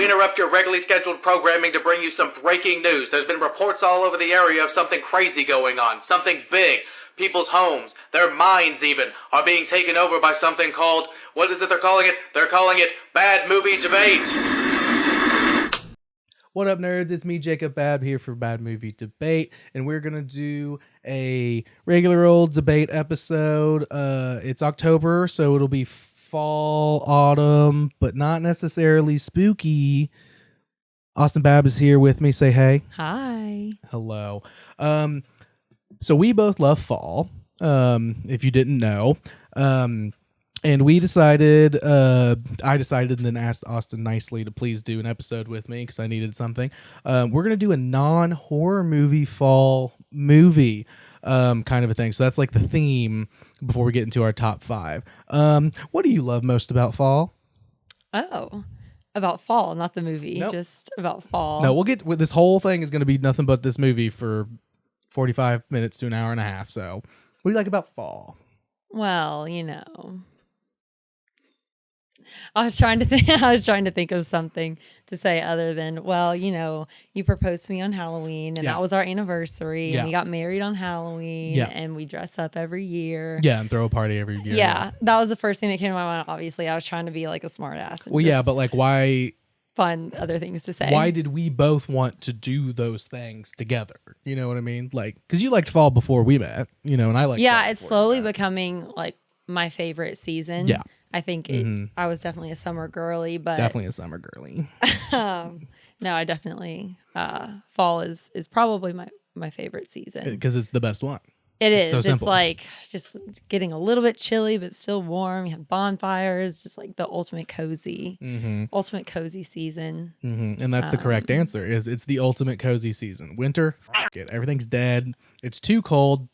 We interrupt your regularly scheduled programming to bring you some breaking news. There's been reports all over the area of something crazy going on, something big. People's homes, their minds even, are being taken over by something called, what is it they're calling it? They're calling it Bad Movie Debate. What up, nerds? It's me, Jacob Babb, here for Bad Movie Debate, and we're going to do a regular old debate episode. It's October, so it'll be fall, autumn, but not necessarily spooky. Austin Babb is here with me. Say hey. Hi. Hello. So we both love fall, if you didn't know. And we decided, I decided and then asked Austin nicely to please do an episode with me because I needed something. We're going to do a non-horror movie fall movie kind of a thing. So that's like the theme before we get into our top 5. What do you love most about fall? Oh, about fall, not the movie, Nope. just about fall. No, we'll get, this whole thing is going to be nothing but this movie for 45 minutes to an hour and a half. So what do you like about fall? Well, you know, I was trying to think of something to say other than, well, you know, you proposed to me on Halloween and that was our anniversary and we got married on Halloween and we dress up every year. Yeah, and throw a party every year. Yeah, that was the first thing that came to my mind. Obviously, I was trying to be like a smart ass. Well, yeah, but like why find other things to say. Why did we both want to do those things together? You know what I mean? Like, because you liked fall before we met, you know, and I like it's slowly becoming like my favorite season. Yeah. I think I was definitely a summer girly, but definitely a summer girly. No, I definitely fall is probably my favorite season because it's the best one. It's so simple. It's like just getting a little bit chilly, but still warm. You have bonfires, just like the ultimate cozy season. And that's the correct answer. It's the ultimate cozy season. Winter, everything's dead. It's too cold,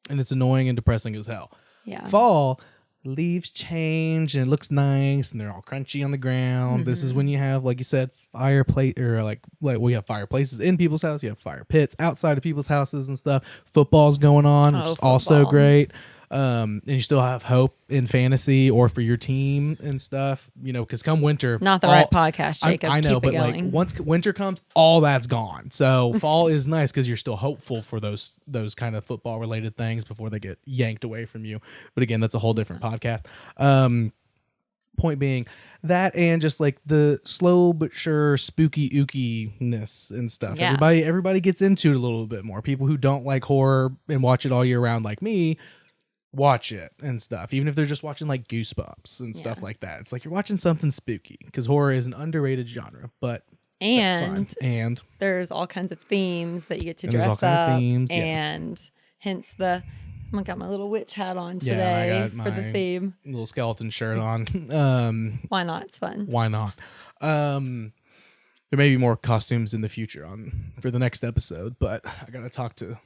and it's annoying and depressing as hell. Yeah. Fall, leaves change and it looks nice, and they're all crunchy on the ground. This is when you have, like you said, fireplace, or like we have fireplaces in people's houses. You have fire pits outside of people's houses and stuff. Football's going on, which is also great. And you still have hope in fantasy or for your team and stuff, you know, because come winter, not the right podcast, Jacob. I know, but going. like once winter comes, all that's gone. So fall is nice because you're still hopeful for those kind of football related things before they get yanked away from you. But again, that's a whole different podcast. Point being that, and just like the slow but sure spooky ookiness and stuff. Yeah. Everybody gets into it a little bit more. People who don't like horror and watch it all year round like me watch it and stuff, even if they're just watching like Goosebumps and stuff like that. It's like you're watching something spooky because horror is an underrated genre, but that's fun. And there's all kinds of themes that you get to dress up, and hence the I got my little witch hat on today for the theme. Little skeleton shirt on. Why not? It's fun. Why not? There may be more costumes in the future for the next episode, but I gotta talk to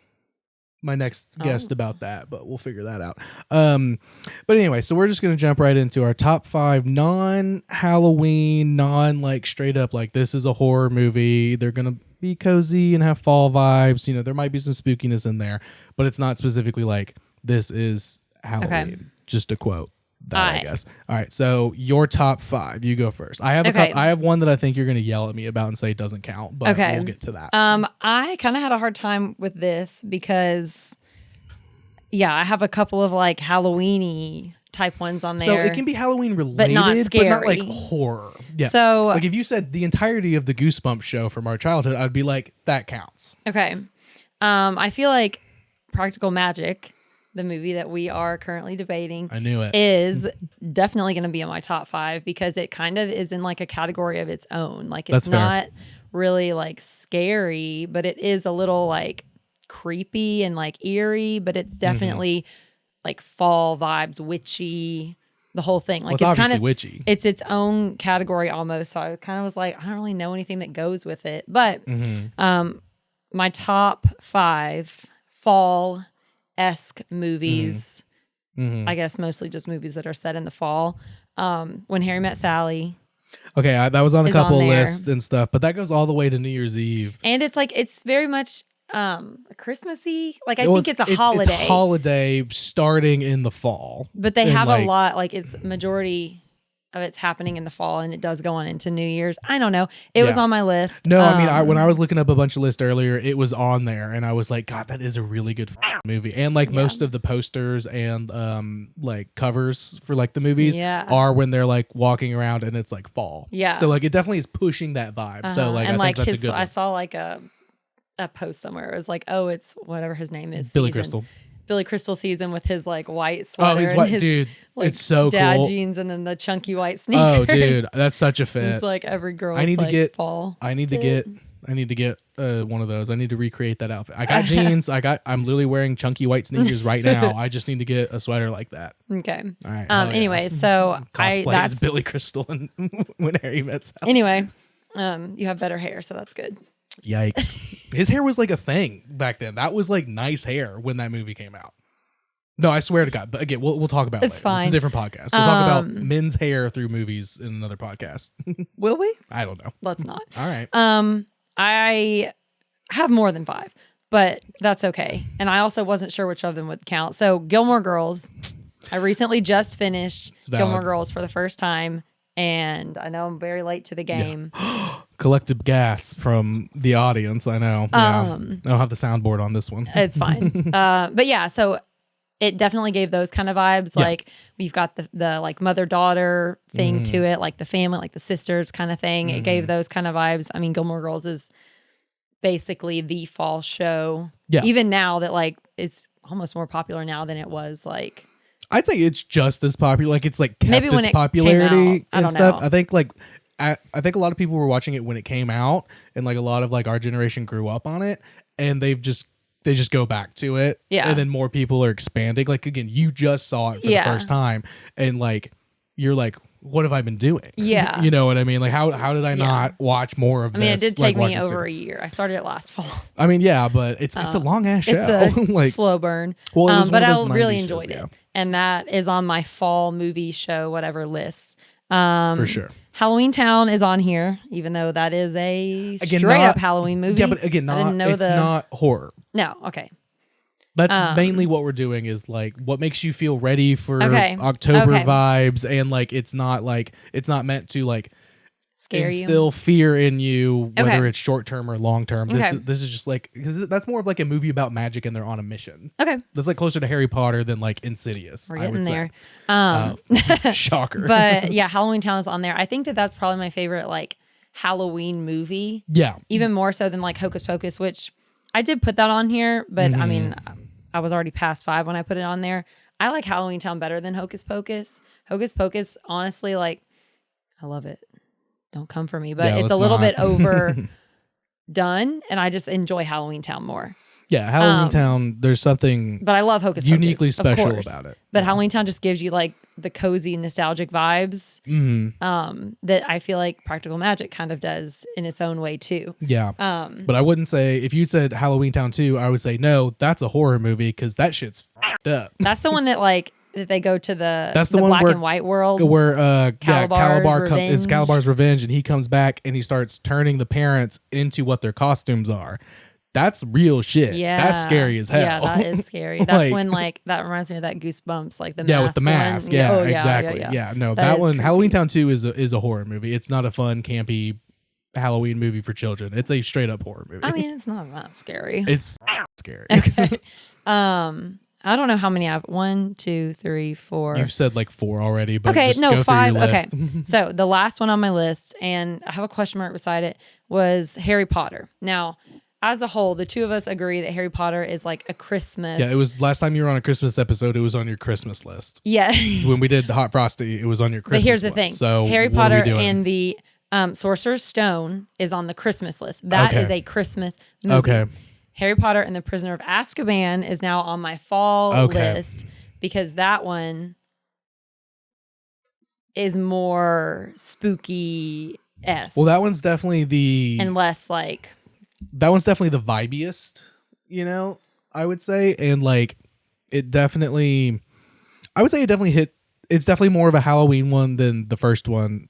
my next guest about that, but we'll figure that out. But anyway, so we're just gonna jump right into our top 5 non-Halloween, like straight up like this is a horror movie. They're gonna be cozy and have fall vibes. You know, there might be some spookiness in there, but it's not specifically like this is Halloween. Okay. Just to quote that, I guess. All right, so your top 5. You go first. I have I have one that I think you're going to yell at me about and say it doesn't count, but we'll get to that. I kind of had a hard time with this because, I have a couple of like Halloween-y type ones on there. So it can be Halloween related, but not scary, but not like horror. Yeah. So like if you said the entirety of the Goosebumps show from our childhood, I'd be like, that counts. Okay. I feel like Practical Magic, the movie that we are currently debating, I knew it, is definitely going to be in my top 5 because it kind of is in like a category of its own. Like it's not really like scary, but it is a little like creepy and like eerie, but it's definitely like fall vibes, witchy, the whole thing. Like it's kind of witchy. It's its own category almost. So I kind of was like, I don't really know anything that goes with it. But my top 5 fall-esque movies, I guess mostly just movies that are set in the fall. When Harry Met Sally. Okay, that was on a couple of lists and stuff, but that goes all the way to New Year's Eve. And it's like, it's very much Christmassy. Like I think it's a holiday. It's a holiday starting in the fall. But they have a lot, like it's majority of it's happening in the fall and it does go on into New Year's. I don't know. It was on my list. No, I mean, when I was looking up a bunch of lists earlier, it was on there, and I was like, God, that is a really good movie. And like most of the posters and like covers for like the movies are when they're like walking around and it's like fall. Yeah. So like it definitely is pushing that vibe. So like and I think that's a good one. I saw like a post somewhere. It was like, oh, it's whatever his name is. Billy Crystal. Billy Crystal season with his like white sweater. Oh, he's white, his, dude. Like, it's so dad cool. jeans and then the chunky white sneakers. Oh, dude, that's such a fit. It's like every girl. I need to get fall. I need to get one of those. I need to recreate that outfit. I got jeans. I'm literally wearing chunky white sneakers right now. I just need to get a sweater like that. Okay. All right. Anyway, so that's Billy Crystal and When Harry Met Sally. Anyway, you have better hair, so that's good. Yikes. His hair was like a thing back then. That was like nice hair when that movie came out. No, I swear to God. But again, we'll talk about it later. Fine. It's a different podcast. We'll talk about men's hair through movies in another podcast. Will we? I don't know. Let's not. All right. I have more than 5, but that's okay. And I also wasn't sure which of them would count. So Gilmore Girls. I recently just finished Gilmore Girls for the first time. And I know I'm very late to the game. Yeah. Collective gasp from the audience. I know. I don't have the soundboard on this one. It's fine. But yeah, so it definitely gave those kind of vibes. Yeah. Like we've got the like mother-daughter thing to it, like the family, like the sisters kind of thing. It gave those kind of vibes. I mean, Gilmore Girls is basically the fall show. Yeah. Even now that like it's almost more popular now than it was like. I'd say it's just as popular. Like it's like kept maybe when its it popularity came out, and stuff. Know. I think like I think a lot of people were watching it when it came out, and like a lot of like our generation grew up on it, and they just go back to it. Yeah. And then more people are expanding. Like again, you just saw it for the first time, and like you're like, what have I been doing? Yeah. You know what I mean? Like how did I not watch more of this? I mean, it did take me over a year. I started it last fall. I mean, yeah, but it's a long ass show. It's a like, slow burn. Well, but I really enjoyed it. And that is on my fall movie show, whatever list. For sure. Halloween Town is on here, even though that is a straight up Halloween movie. Yeah, but again, not horror. No, okay. That's mainly what we're doing is like what makes you feel ready for October vibes, and like it's not meant to like instill fear in you, whether it's short term or long term. This is just like because that's more of like a movie about magic and they're on a mission. Okay, that's like closer to Harry Potter than like Insidious. We're getting there. Shocker. But yeah, Halloween Town is on there. I think that's probably my favorite like Halloween movie. Yeah, even more so than like Hocus Pocus, which I did put that on here, but I mean. I was already past 5 when I put it on there. I like Halloween Town better than Hocus Pocus. Hocus Pocus, honestly, like, I love it. Don't come for me, but it's a little bit overdone, and I just enjoy Halloween Town more. Yeah, Halloween Town, there's something but I love Hocus Pocus, uniquely special about it. But Halloween Town just gives you like the cozy, nostalgic vibes that I feel like Practical Magic kind of does in its own way too. Yeah. But I wouldn't say, if you said Halloween Town 2, I would say, no, that's a horror movie because that shit's fucked up. That's the one that like, that they go to the black and white world where Calabar's revenge, and he comes back and he starts turning the parents into what their costumes are. That's real shit. Yeah. That's scary as hell. Yeah, that is scary. That's when like that reminds me of that Goosebumps, like the mask. Yeah, with the mask. One. Yeah, exactly. Yeah, no, that one, creepy. Halloween Town 2 is a horror movie. It's not a fun, campy Halloween movie for children. It's a straight up horror movie. I mean, it's not that scary. It's scary. Okay. I don't know how many I have. 1, 2, 3, 4. You've said like 4 already, but okay, just go 5. Through your okay. list. So the last one on my list, and I have a question mark beside it, was Harry Potter. Now, as a whole, the two of us agree that Harry Potter is like a Christmas. Yeah, it was last time you were on a Christmas episode, it was on your Christmas list. Yeah. When we did the Hot Frosty, it was on your Christmas list. But here's the thing. So Harry Potter and the Sorcerer's Stone is on the Christmas list. That is a Christmas movie. Okay. Harry Potter and the Prisoner of Azkaban is now on my fall list because that one is more spooky-esque. Well, that one's definitely and less like... That one's definitely the vibiest, you know, I would say. And like, I would say it definitely hit, it's definitely more of a Halloween one than the first one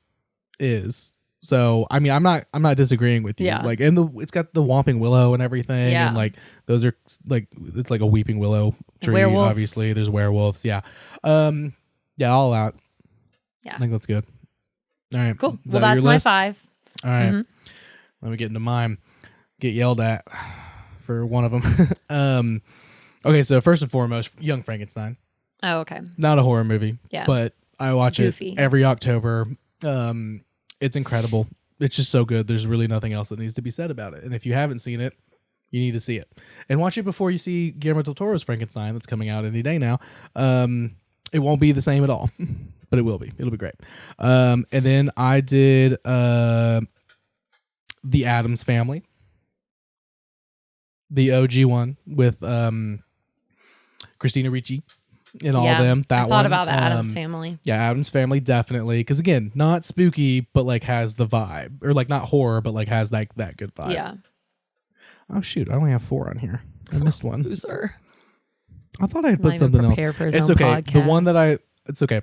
is. So, I mean, I'm not disagreeing with you. Yeah. Like, and it's got the Whomping Willow and everything. Yeah. And like, those are like, it's like a Weeping Willow tree, werewolves. Obviously. There's werewolves. Yeah. Yeah, all out. Yeah. I think that's good. All right. Cool. Is Well, that that's your my list? 5. All right. Mhm. Let me get into mine. Get yelled at for one of them. Okay, so first and foremost, Young Frankenstein. Oh, okay. Not a horror movie, Yeah. but I watch Goofy. it every October. It's incredible. It's just so good. There's really nothing else that needs to be said about it. And if you haven't seen it, you need to see it. And watch it before you see Guillermo del Toro's Frankenstein that's coming out any day now. It won't be the same at all, but it will be. It'll be great. And then I did The Addams Family. The OG one with Christina Ricci and all them. That I thought one. about the Addams Family. Yeah, Addams Family definitely. Because again, not spooky, but like has the vibe, or like not horror, but like has like that good vibe. Yeah. Oh shoot, I only have 4 on here. I missed one. Loser. I thought I had put Not even something else. prepared for his It's own okay. The one podcast. that it's okay.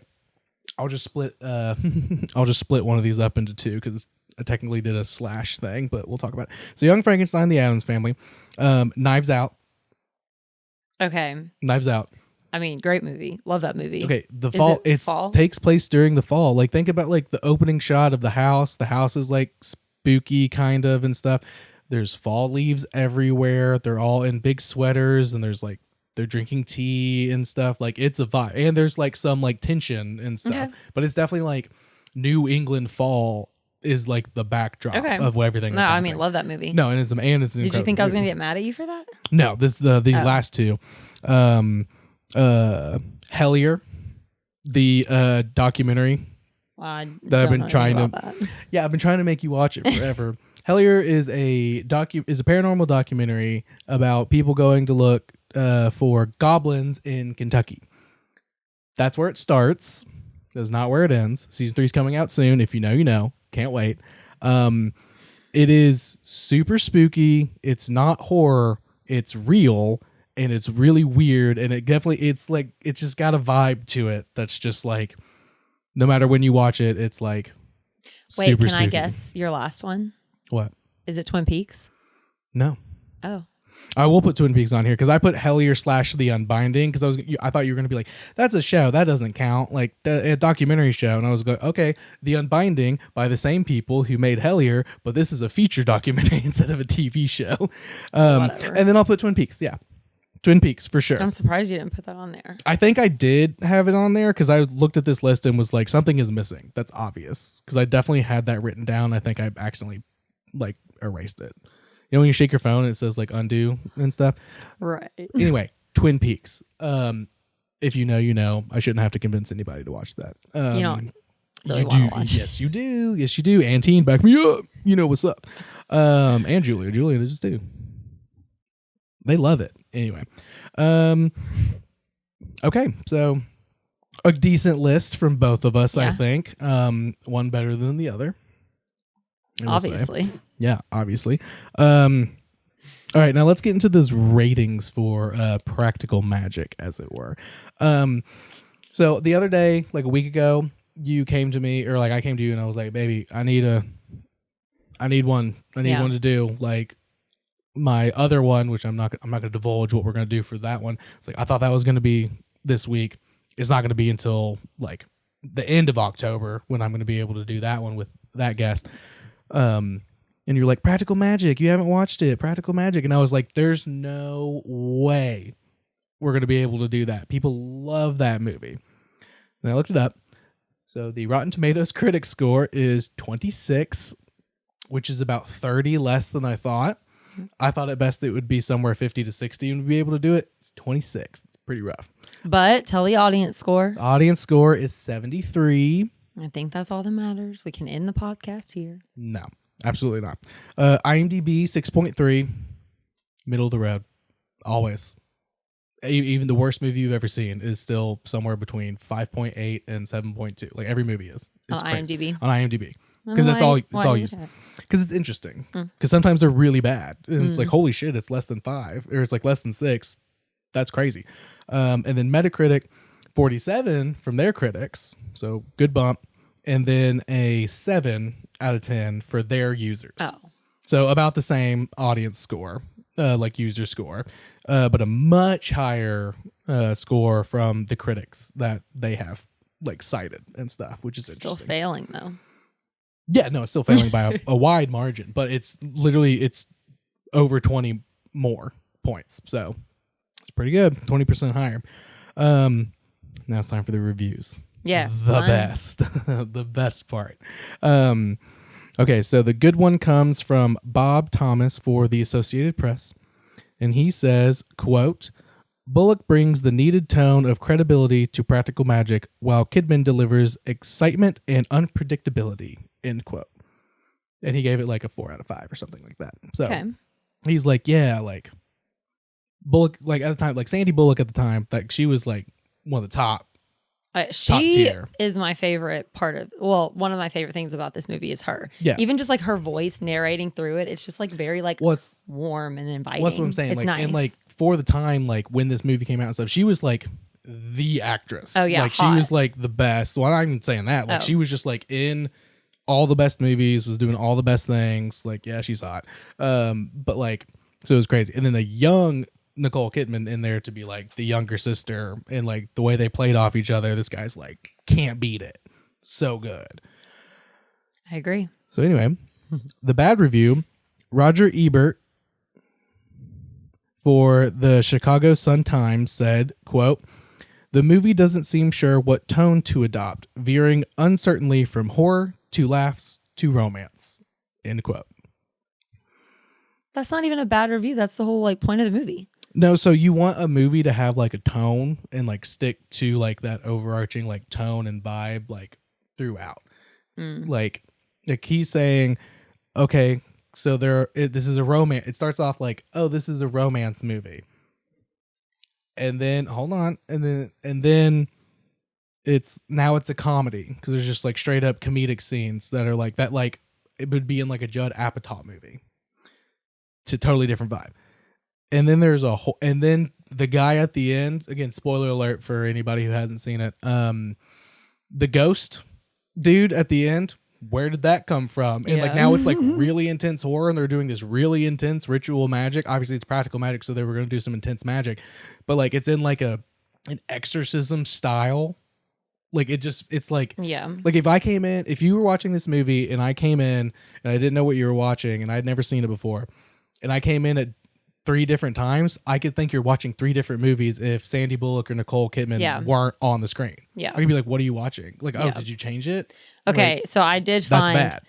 I'll just split. I'll just split one of these up into 2 because I technically did a slash thing, but we'll talk about it. So, Young Frankenstein, The Addams Family, Knives Out. Okay. Knives Out. I mean, great movie. Love that movie. Okay, the Is fall. it fall? Takes place during the fall. Like think about like the opening shot of the house. The house is like spooky kind of and stuff. There's fall leaves everywhere. They're all in big sweaters, and there's like they're drinking tea and stuff. Like it's a vibe, and there's like some like tension and stuff. Okay. But it's definitely like New England fall is like the backdrop of everything. No, that's I mean, happening. love that movie. No, and it's Did you think I was going to get mad at you for that? No, these last 2. Hellier, the documentary Well, I that I've don't been know trying anything to about that. Yeah, I've been trying to make you watch it forever. Hellier is a paranormal documentary about people going to look for goblins in Kentucky. That's where it starts. That's not where it ends. Season 3 is coming out soon. If you know, you know. Can't wait. It is super spooky. It's not horror. It's real, and it's really weird. And it's like it's just got a vibe to it that's just like, no matter when you watch it, it's like. Wait, super can spooky. I guess your last one? What? Is it Twin Peaks? No. Oh. I will put Twin Peaks on here because I put Hellier / The Unbinding because I thought you were going to be like, that's a show. That doesn't count. Like a documentary show. And I was going, okay, The Unbinding by the same people who made Hellier, but this is a feature documentary instead of a TV show. Whatever. And then I'll put Twin Peaks. Yeah. Twin Peaks for sure. I'm surprised you didn't put that on there. I think I did have it on there because I looked at this list and was like, something is missing. That's obvious because I definitely had that written down. I think I accidentally like erased it. You know when you shake your phone and it says like undo and stuff? Right. Anyway, Twin Peaks. If you know, you know. I shouldn't have to convince anybody to watch that. You don't really you want to do. watch. Yes, you do. Yes, you do. Antine, back me up. You know what's up. And Julia. Julia, they just do. They love it. Anyway. Okay, so a decent list from both of us, I Yeah. think. One better than the other. I will say. Obviously. Yeah, obviously. All right, now let's get into those ratings for practical magic, as it were. So the other day, like a week ago, you came to me, or like I came to you, and I was like, "Baby, I need one to do." Like my other one, which I'm not going to divulge what we're going to do for that one. It's like I thought that was going to be this week. It's not going to be until like the end of October when I'm going to be able to do that one with that guest. And you're like, Practical Magic, you haven't watched it, Practical Magic. And I was like, there's no way we're going to be able to do that. People love that movie. And I looked it up. So the Rotten Tomatoes critic score is 26, which is about 30 less than I thought. I thought at best it would be somewhere 50 to 60 and be able to do it. It's 26. It's pretty rough. But tell the audience score. The audience score is 73. I think that's all that matters. We can end the podcast here. No, absolutely not. IMDb 6.3, middle of the road, always. Even the worst movie you've ever seen is still somewhere between 5.8 and 7.2. Like every movie is. It's On IMDb. On IMDb, because that's all. It's all used. Because it's interesting. Because sometimes they're really bad, and it's like, holy shit, it's less than 5, or it's like less than 6. That's crazy. And then Metacritic 47 from their critics, so good bump, and then a 7 out of 10 for their users. Oh. So about the same audience score, like user score, but a much higher score from the critics that they have like cited and stuff, which is Still interesting. failing though. Yeah, no, it's still failing by a wide margin, but it's over 20 more points. So it's pretty good. 20% higher. Now it's time for the reviews. Yes. The best. The best part. Okay, so the good one comes from Bob Thomas for the Associated Press. And he says, quote, Bullock brings the needed tone of credibility to practical magic, while Kidman delivers excitement and unpredictability, end quote. And he gave it like a 4 out of 5 or something like that. So he's like, yeah, like Bullock, like at the time, like Sandy Bullock at the time, like she was like one of the top tier. Is my favorite part of, one of my favorite things about this movie is her. Yeah. Even just like her voice narrating through it, it's just like very like warm and inviting. What's what I'm saying? It's like, nice. And like for the time, like when this movie came out and stuff, she was like the actress. Oh yeah. Like hot. she was like the best. Well, I'm not even saying that. Like she was just like in all the best movies, was doing all the best things. Like, yeah, she's hot. But like, so it was crazy. And then a young Nicole Kidman in there to be like the younger sister, and like the way they played off each other, this guy's like can't beat it. So good. I agree. So anyway, the bad review, Roger Ebert for the Chicago Sun-Times said, quote, the movie doesn't seem sure what tone to adopt, veering uncertainly from horror to laughs to romance, end quote. That's not even a bad review. That's the whole like point of the movie. No, so you want a movie to have like a tone and like stick to like that overarching like tone and vibe like throughout. Like he's saying, okay, so this is a romance. It starts off like, oh, this is a romance movie. And then hold on, and then it's a comedy because there's just like straight up comedic scenes that are like that, like it would be in like a Judd Apatow movie. It's a totally different vibe. And then there's and then the guy at the end, again, spoiler alert for anybody who hasn't seen it. The ghost dude at the end, where did that come from? And like now it's like really intense horror, and they're doing this really intense ritual magic. Obviously it's practical magic, so they were going to do some intense magic, but like it's in like an exorcism style. Like it's like, like if you were watching this movie and I came in and I didn't know what you were watching and I'd never seen it before, and I came in at 3 different times, I could think you're watching 3 different movies if Sandy Bullock or Nicole Kidman weren't on the screen. Yeah. I could be like, what are you watching? Like, oh, did you change it? Okay, like, so I did find... That's bad.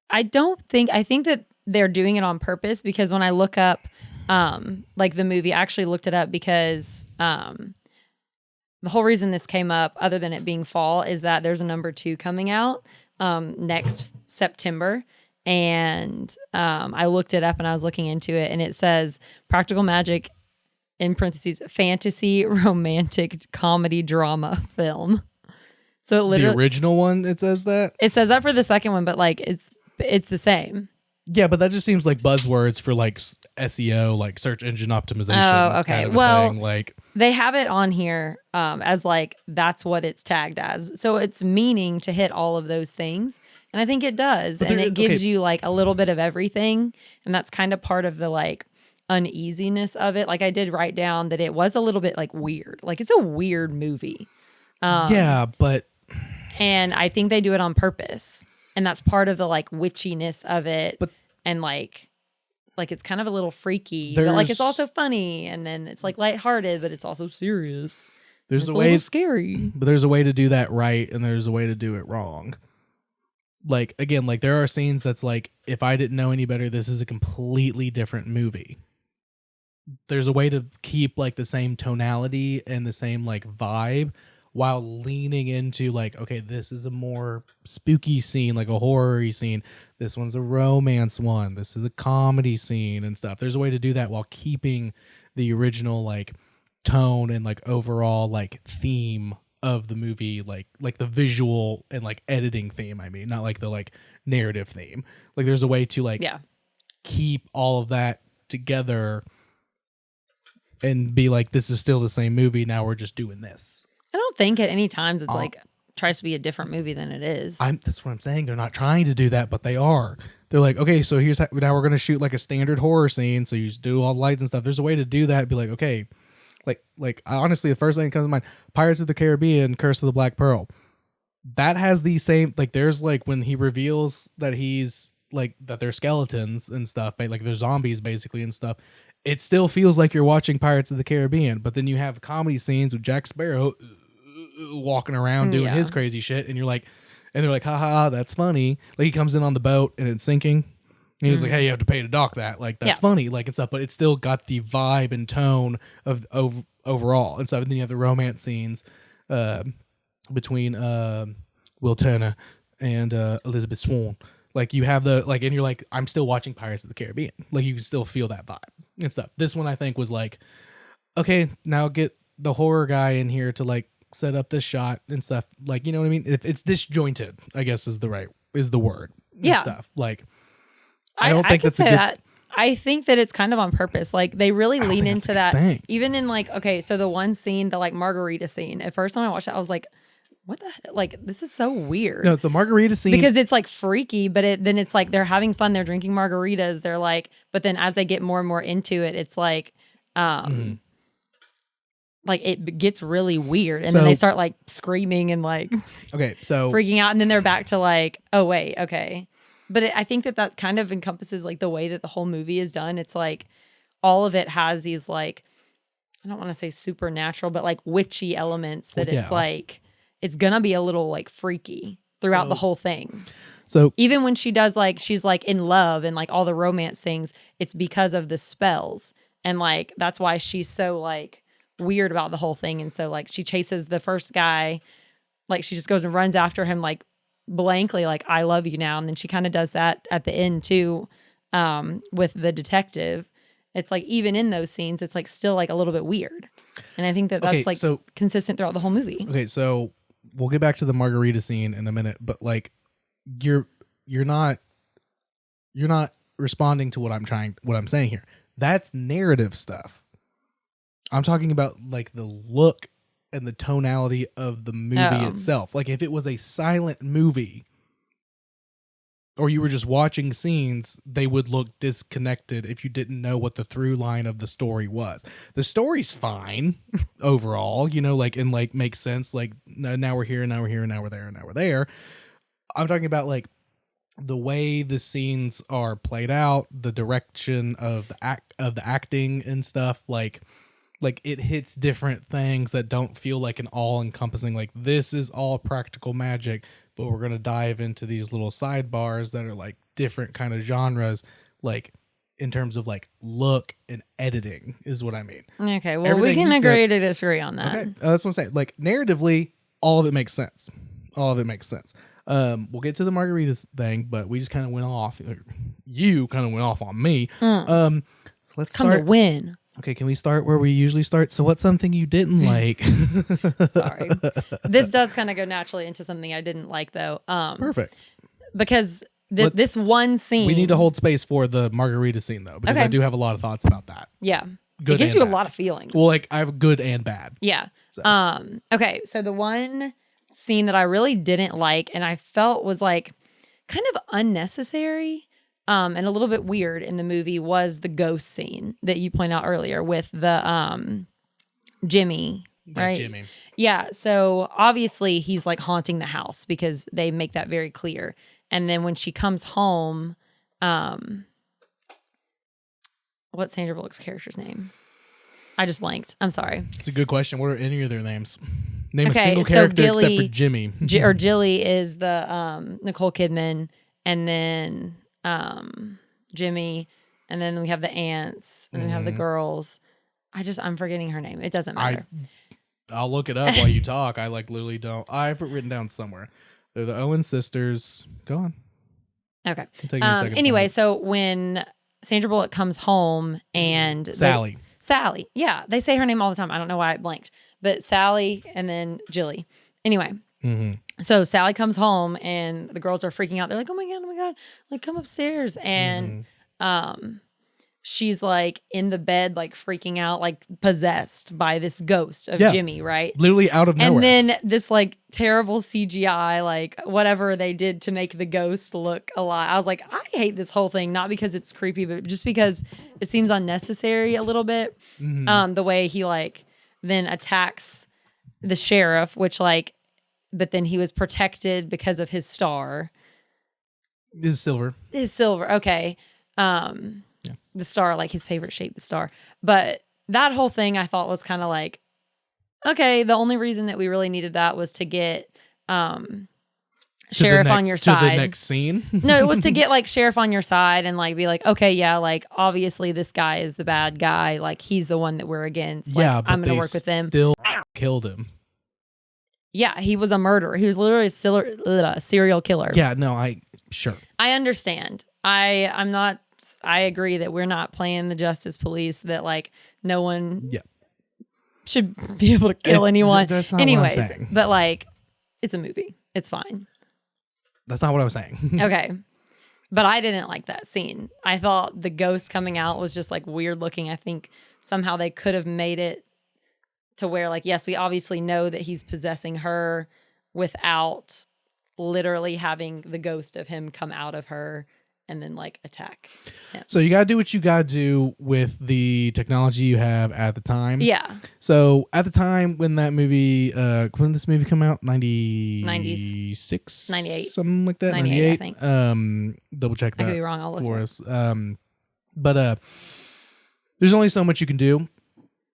I think that they're doing it on purpose, because when I look up like the movie, I actually looked it up because the whole reason this came up, other than it being fall, is that there's a number 2 coming out next September. And I looked it up and I was looking into it, and it says practical magic, in parentheses, fantasy romantic comedy drama film. So it literally, the original one, it says that for the second one, but like it's the same. Yeah, but that just seems like buzzwords for like SEO, like search engine optimization. Oh, okay. Kind of well, thing. Like they have it on here as like that's what it's tagged as. So it's meaning to hit all of those things. And I think it does. And it gives you like a little bit of everything. And that's kind of part of the like uneasiness of it. Like I did write down that it was a little bit like weird. Like it's a weird movie. Yeah, but. And I think they do it on purpose. And that's part of the like witchiness of it. But, and like it's kind of a little freaky, but like it's also funny. And then it's like lighthearted, but it's also serious. There's a way scary. But there's a way to do that right, and there's a way to do it wrong. Like, again, like there are scenes that's like, if I didn't know any better, this is a completely different movie. There's a way to keep like the same tonality and the same like vibe while leaning into like, okay, this is a more spooky scene, like a horror-y scene. This one's a romance one. This is a comedy scene and stuff. There's a way to do that while keeping the original like tone and like overall like theme of the movie, like the visual and like editing theme. I mean, not like the like narrative theme. Like there's a way to like keep all of that together and be like, this is still the same movie. Now we're just doing this. I don't think at any times it's like tries to be a different movie than it is. That's what I'm saying. They're not trying to do that, but they are. They're like, okay, so here's now we're gonna shoot like a standard horror scene. So you just do all the lights and stuff. There's a way to do that. Be like, okay. Like honestly, the first thing that comes to mind, Pirates of the Caribbean, Curse of the Black Pearl. that has the same, like, there's like when he reveals that he's like that they're skeletons and stuff, like they're zombies basically and stuff. It still feels like you're watching Pirates of the Caribbean, but then you have comedy scenes with Jack Sparrow walking around doing his crazy shit, and you're like, and they're like, haha, that's funny. Like he comes in on the boat and it's sinking. And he was like, hey, you have to pay to dock that. Like, that's funny, like, and stuff, but it's still got the vibe and tone of overall and stuff. And then you have the romance scenes between Will Turner and Elizabeth Swann. Like, you have the, like, and you're like, I'm still watching Pirates of the Caribbean. Like, you can still feel that vibe and stuff. This one, I think, was like, okay, now get the horror guy in here to, like, set up this shot and stuff. Like, you know what I mean? It's disjointed, I guess is the word. And stuff. Like, I don't think that's a good... that. I think that it's kind of on purpose. Like, they really lean into that. Thing. Even in, like, okay, so the one scene, the, like, margarita scene. At first when I watched it, I was like, what the heck? Like, this is so weird. No, the margarita scene. Because it's, like, freaky, but then it's, like, they're having fun. They're drinking margaritas. They're, like, but then as they get more and more into it, it's, like, like, it gets really weird. And then they start, like, screaming and, like, okay, so freaking out. And then they're back to, like, oh, wait, okay. But I think that kind of encompasses, like, the way that the whole movie is done. It's, like, all of it has these, like, I don't want to say supernatural, but, like, witchy elements that it's, like, it's going to be a little, like, freaky throughout the whole thing. So even when she does, like, she's, like, in love and, like, all the romance things, it's because of the spells. And, like, that's why she's so, like, weird about the whole thing. And so, like, she chases the first guy, like, she just goes and runs after him, like, blankly, like, I love you now. And then she kind of does that at the end too, with the detective. It's like, even in those scenes, it's like still like a little bit weird. And I think that's like so consistent throughout the whole movie. Okay, so we'll get back to the margarita scene in a minute, but like you're not responding to what I'm saying here. That's narrative stuff. I'm talking about like the look and the tonality of the movie itself. Like, if it was a silent movie or you were just watching scenes, they would look disconnected if you didn't know what the through line of the story was. The story's fine overall, you know, like, and like makes sense. Like, now we're here, now we're here, now we're there, now we're there. I'm talking about like the way the scenes are played out, the direction of the acting and stuff, like it hits different things that don't feel like an all-encompassing, like, this is all practical magic, but we're going to dive into these little sidebars that are, like, different kind of genres, like, in terms of, like, look and editing is what I mean. Okay, well, we can agree to disagree on that. Okay, that's what I'm saying. Like, narratively, all of it makes sense. All of it makes sense. We'll get to the margaritas thing, but we just kind of went off. You kind of went off on me. So let's start. To win. Okay, can we start where we usually start? So what's something you didn't like? Sorry. This does kind of go naturally into something I didn't like, though. Perfect. Because this one scene... We need to hold space for the margarita scene, though, because I do have a lot of thoughts about that. Yeah. Good. It gives you a lot of feelings. Well, like, I have good and bad. Yeah. So. Okay, so the one scene that I really didn't like and I felt was, like, kind of unnecessary... and a little bit weird in the movie was the ghost scene that you point out earlier with the Jimmy, right? Jimmy. Yeah. So obviously he's like haunting the house because they make that very clear. And then when she comes home, what's Sandra Bullock's character's name? I just blanked. I'm sorry. It's a good question. What are any of their names? Name a single character except for Jimmy. Or Jilly is the Nicole Kidman, and then Jimmy, and then we have the aunts, and then we have the girls. I'm forgetting her name. It doesn't matter. I'll look it up while you talk. I like literally don't. I have it written down somewhere. They're the Owen sisters. Go on. Okay. Anyway, so when Sandra Bullock comes home and Sally. Yeah, they say her name all the time. I don't know why I blanked, but Sally and then Jilly. Anyway. So Sally comes home and the girls are freaking out. They're like, oh my God, like, come upstairs. And she's like in the bed, like freaking out, like possessed by this ghost of Jimmy, right? Literally out of nowhere. And then this like terrible CGI, like whatever they did to make the ghost look alive. I was like, I hate this whole thing, not because it's creepy, but just because it seems unnecessary a little bit. The way he like then attacks the sheriff, which like, but then he was protected because of his star. Is silver. His silver. Okay. The star, like his favorite shape, the star. But that whole thing I thought was kind of like, okay, the only reason that we really needed that was to get Sheriff on your side. To the next scene? No, it was to get like Sheriff on your side and like be like, okay, yeah, like obviously this guy is the bad guy. Like he's the one that we're against. Like, yeah, but I'm going to work with them. Still killed him. Yeah, he was a murderer. He was literally a serial killer. Yeah, no, sure. I understand. I agree that we're not playing the justice police, that like no one should be able to kill anyone. That's not anyways, what I'm saying. But like it's a movie. It's fine. That's not what I was saying. Okay. But I didn't like that scene. I thought the ghost coming out was just like weird looking. I think somehow they could have made it to where like, yes, we obviously know that he's possessing her without literally having the ghost of him come out of her and then like attack him. So you got to do what you got to do with the technology you have at the time. Yeah. So at the time when that movie, when did this movie come out? 96? 98. Something like that? 98, I think. Double check that I could be wrong. I'll look for us. But there's only so much you can do,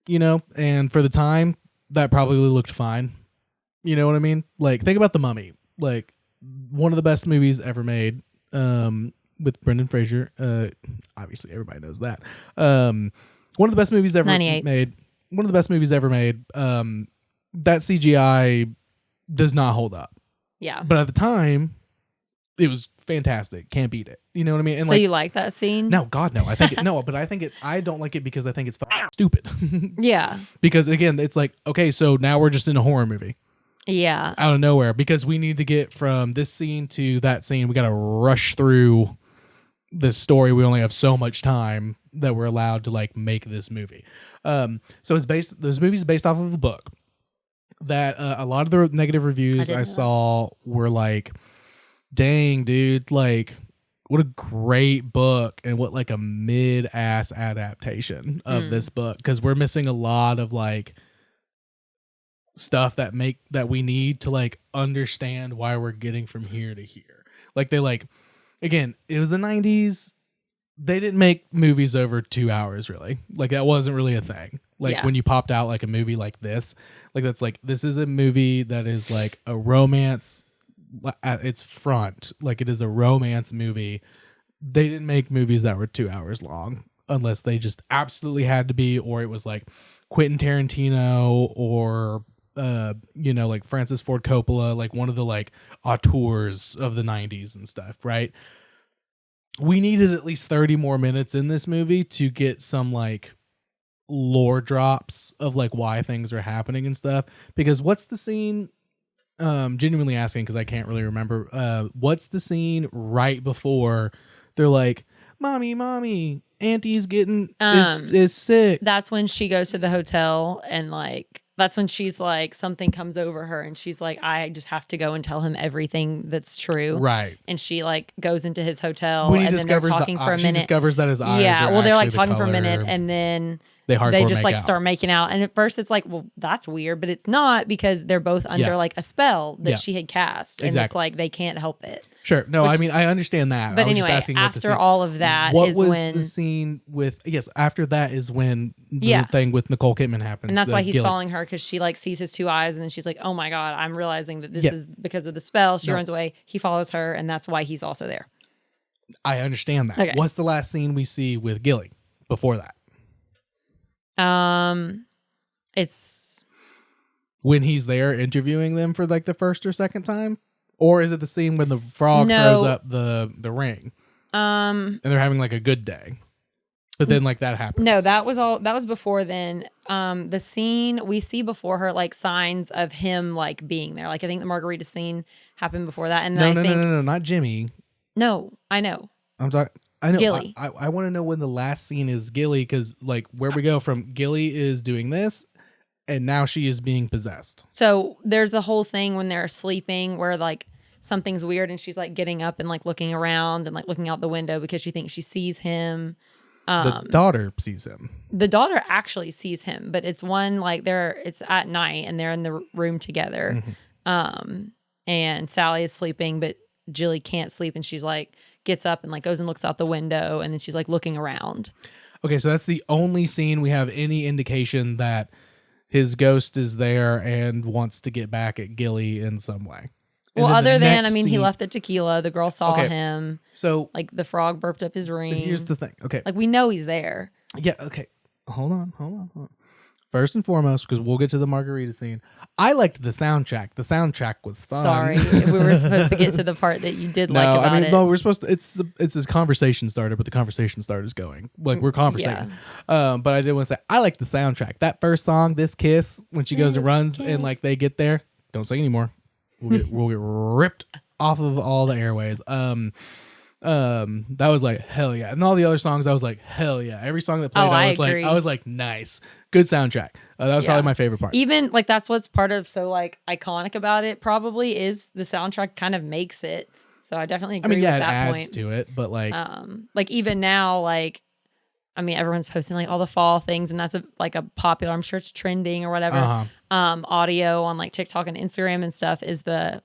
you know, and for the time, that probably looked fine. You know what I mean? Like, think about The Mummy. Like, one of the best movies ever made. With Brendan Fraser. Obviously, everybody knows that. One of the best movies ever 98. made. One of the best movies ever made. That CGI does not hold up. Yeah. But at the time, it was fantastic. Can't beat it. You know what I mean? And so you like that scene? No, God, no. I think no, but I don't like it because I think it's stupid. Yeah. Because again, it's like, okay, so now we're just in a horror movie. Yeah. Out of nowhere, because we need to get from this scene to that scene. We got to rush through this story. We only have so much time that we're allowed to like make this movie. So this movie's based off of a book that a lot of the negative reviews I saw were like, dang, dude, like what a great book and what like a mid-ass adaptation of this book, because we're missing a lot of like stuff that we need to like understand why we're getting from here to here. Like they like, again, it was the 90s. They didn't make movies over 2 hours really. Like that wasn't really a thing. Like when you popped out like a movie like this, like that's like, this is a movie that is like a romance at its front. Like it is a romance movie. They didn't make movies that were 2 hours long unless they just absolutely had to be, or it was like Quentin Tarantino or you know, like Francis Ford Coppola, like one of the like auteurs of the 90s and stuff, right? We needed at least 30 more minutes in this movie to get some like lore drops of like why things are happening and stuff. Because what's the scene, genuinely asking because I can't really remember, what's the scene right before they're like, mommy, auntie's getting is sick? That's when she goes to the hotel and like, that's when she's like, something comes over her and she's like, I just have to go and tell him everything that's true. Right. And she like goes into his hotel when and then they're talking for a minute. She discovers that his eyes yeah, are well, they're like actually talking for a minute and then they just like start making out. And at first it's like, well, that's weird, but it's not, because they're both under like a spell that she had cast. And it's like, they can't help it. Sure. No, I mean, I understand that. But I was anyway, just asking after all of that what is was when the scene with, after that is when the thing with Nicole Kidman happens. And that's why he's following her, because she like sees his two eyes and then she's like, oh my God, I'm realizing that this is because of the spell. She runs away. He follows her, and that's why he's also there. I understand that. Okay. What's the last scene we see with Gilly before that? It's when he's there interviewing them for like the first or second time, or is it the scene when the frog throws up the ring? And they're having like a good day, but then like that happens. No, that was before then. The scene we see before her, like signs of him like being there. Like I think the margarita scene happened before that, and no, not Jimmy. No, I know. I'm talking. I know. Gilly. I want to know when the last scene is Gilly, because like where we go from Gilly is doing this, and now she is being possessed. So there's a whole thing when they're sleeping where like something's weird, and she's like getting up and like looking around and like looking out the window because she thinks she sees him. The daughter sees him. The daughter actually sees him, but it's one like it's at night and they're in the room together. And Sally is sleeping, but Jilly can't sleep, and she's like gets up and like goes and looks out the window, and then she's like looking around. Okay, so that's the only scene we have any indication that his ghost is there and wants to get back at Gilly in some way. Well, other than, I mean, he left the tequila. The girl saw him. So, like, the frog burped up his ring. Here's the thing. Okay. Like, we know he's there. Yeah, okay. Hold on. First and foremost, because we'll get to the margarita scene, I liked the soundtrack. The soundtrack was fun. Sorry, we were supposed to get to the part that you did like about it. No, we're supposed to. It's this conversation starter, but the conversation starter's going. Like, we're conversating. Yeah. But I did want to say, I like the soundtrack. That first song, This Kiss, when she goes and runs and like they get there. Don't sing anymore. We'll get ripped off of all the airways. That was like hell yeah, and all the other songs I was like hell yeah. Every song that played, I was like nice, good soundtrack. That was probably my favorite part. Even like that's what's part of so like iconic about it. Probably is the soundtrack kind of makes it. So I definitely agree. It with that adds point. to it, but like even now, like I mean, everyone's posting like all the fall things, and that's a popular. I'm sure it's trending or whatever. Audio on like TikTok and Instagram and stuff is the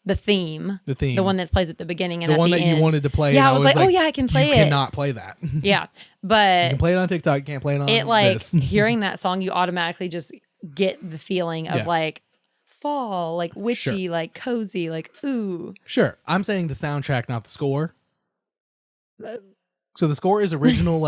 theme, the one that plays at the beginning and the at one the that end. You wanted to play. Yeah, I was like, oh yeah, I can play it. You cannot play that. Yeah, but you can play it on TikTok. You can't play it on it. Like this. hearing that song, you automatically just get the feeling of like fall, like witchy, like cozy, like ooh. Sure, I'm saying the soundtrack, not the score. So the score is original,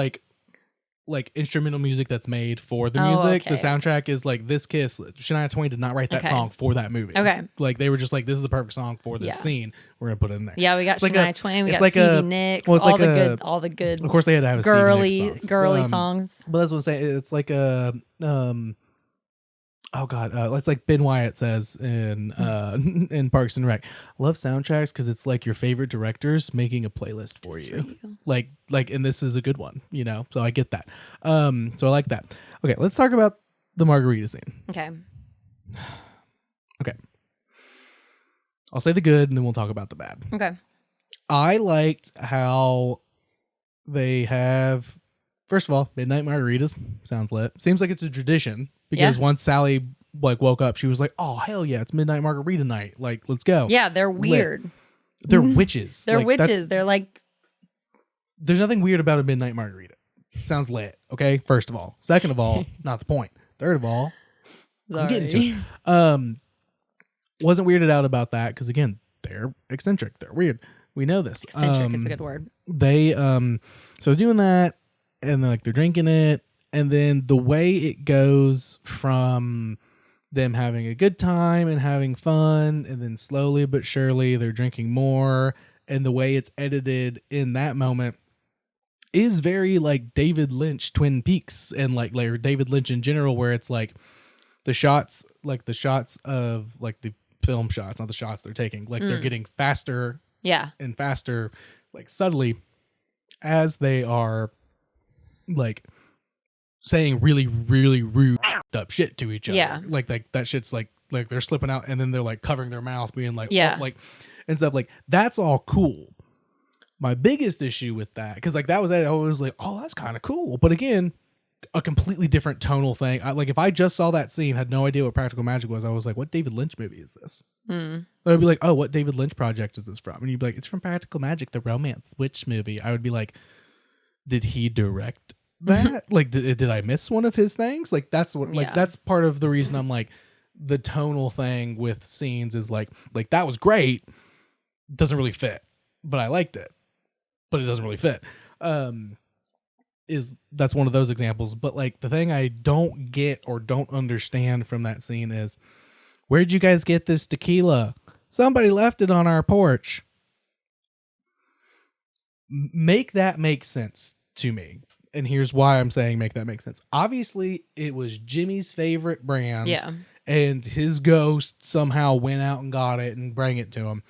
like instrumental music that's made for the music. Okay. The soundtrack is like This Kiss. Shania Twain did not write that song for that movie. Okay. Like they were just like, this is a perfect song for this scene. We're gonna put it in there. Yeah, we got Shania Twain, we got like Stevie Nicks, all the good. Of course, they had to have a girly songs. But that's what I'm saying. It's like a oh god, it's like Ben Wyatt says in Parks and Rec. Love soundtracks because it's like your favorite directors making a playlist for you. Like, and this is a good one, you know. So I get that. So I like that. Okay, let's talk about the margarita scene. Okay. I'll say the good, and then we'll talk about the bad. Okay. I liked how they have. First of all, midnight margaritas sounds lit. Seems like it's a tradition because once Sally like woke up, she was like, "Oh hell yeah, it's midnight margarita night! Like, let's go." Yeah, they're weird. Lit. They're witches. They're witches. They're like. There's nothing weird about a midnight margarita. It sounds lit. Okay, first of all. Second of all, not the point. Third of all, I'm getting to it. Wasn't weirded out about that because again, they're eccentric. They're weird. We know this. Eccentric is a good word. They so doing that. And they're drinking it, and then the way it goes from them having a good time and having fun, and then slowly but surely they're drinking more, and the way it's edited in that moment is very like David Lynch Twin Peaks, and like David Lynch in general, where it's like the shots of like the film shots, not the shots they're taking, like they're getting faster, and faster, like subtly as they are like saying really, really rude up shit to each other. Yeah. Like that shit's like they're slipping out and then they're like covering their mouth being like, like and stuff like that's all cool. My biggest issue with that, because like that was I was like, oh, that's kind of cool. But again, a completely different tonal thing. Like if I just saw that scene, had no idea what Practical Magic was, I was like, what David Lynch movie is this? I'd be like, oh, what David Lynch project is this from? And you'd be like, it's from Practical Magic, the romance witch movie. I would be like, did he direct that? Like, did I miss one of his things? Like, that's what, like, that's part of the reason I'm like, the tonal thing with scenes is like that was great. Doesn't really fit, but I liked it, but it doesn't really fit. That's one of those examples. But like the thing I don't get or don't understand from that scene is, where'd you guys get this tequila? Somebody left it on our porch. Make that make sense to me. And here's why I'm saying make that make sense. Obviously, it was Jimmy's favorite brand. Yeah. And his ghost somehow went out and got it and bring it to him.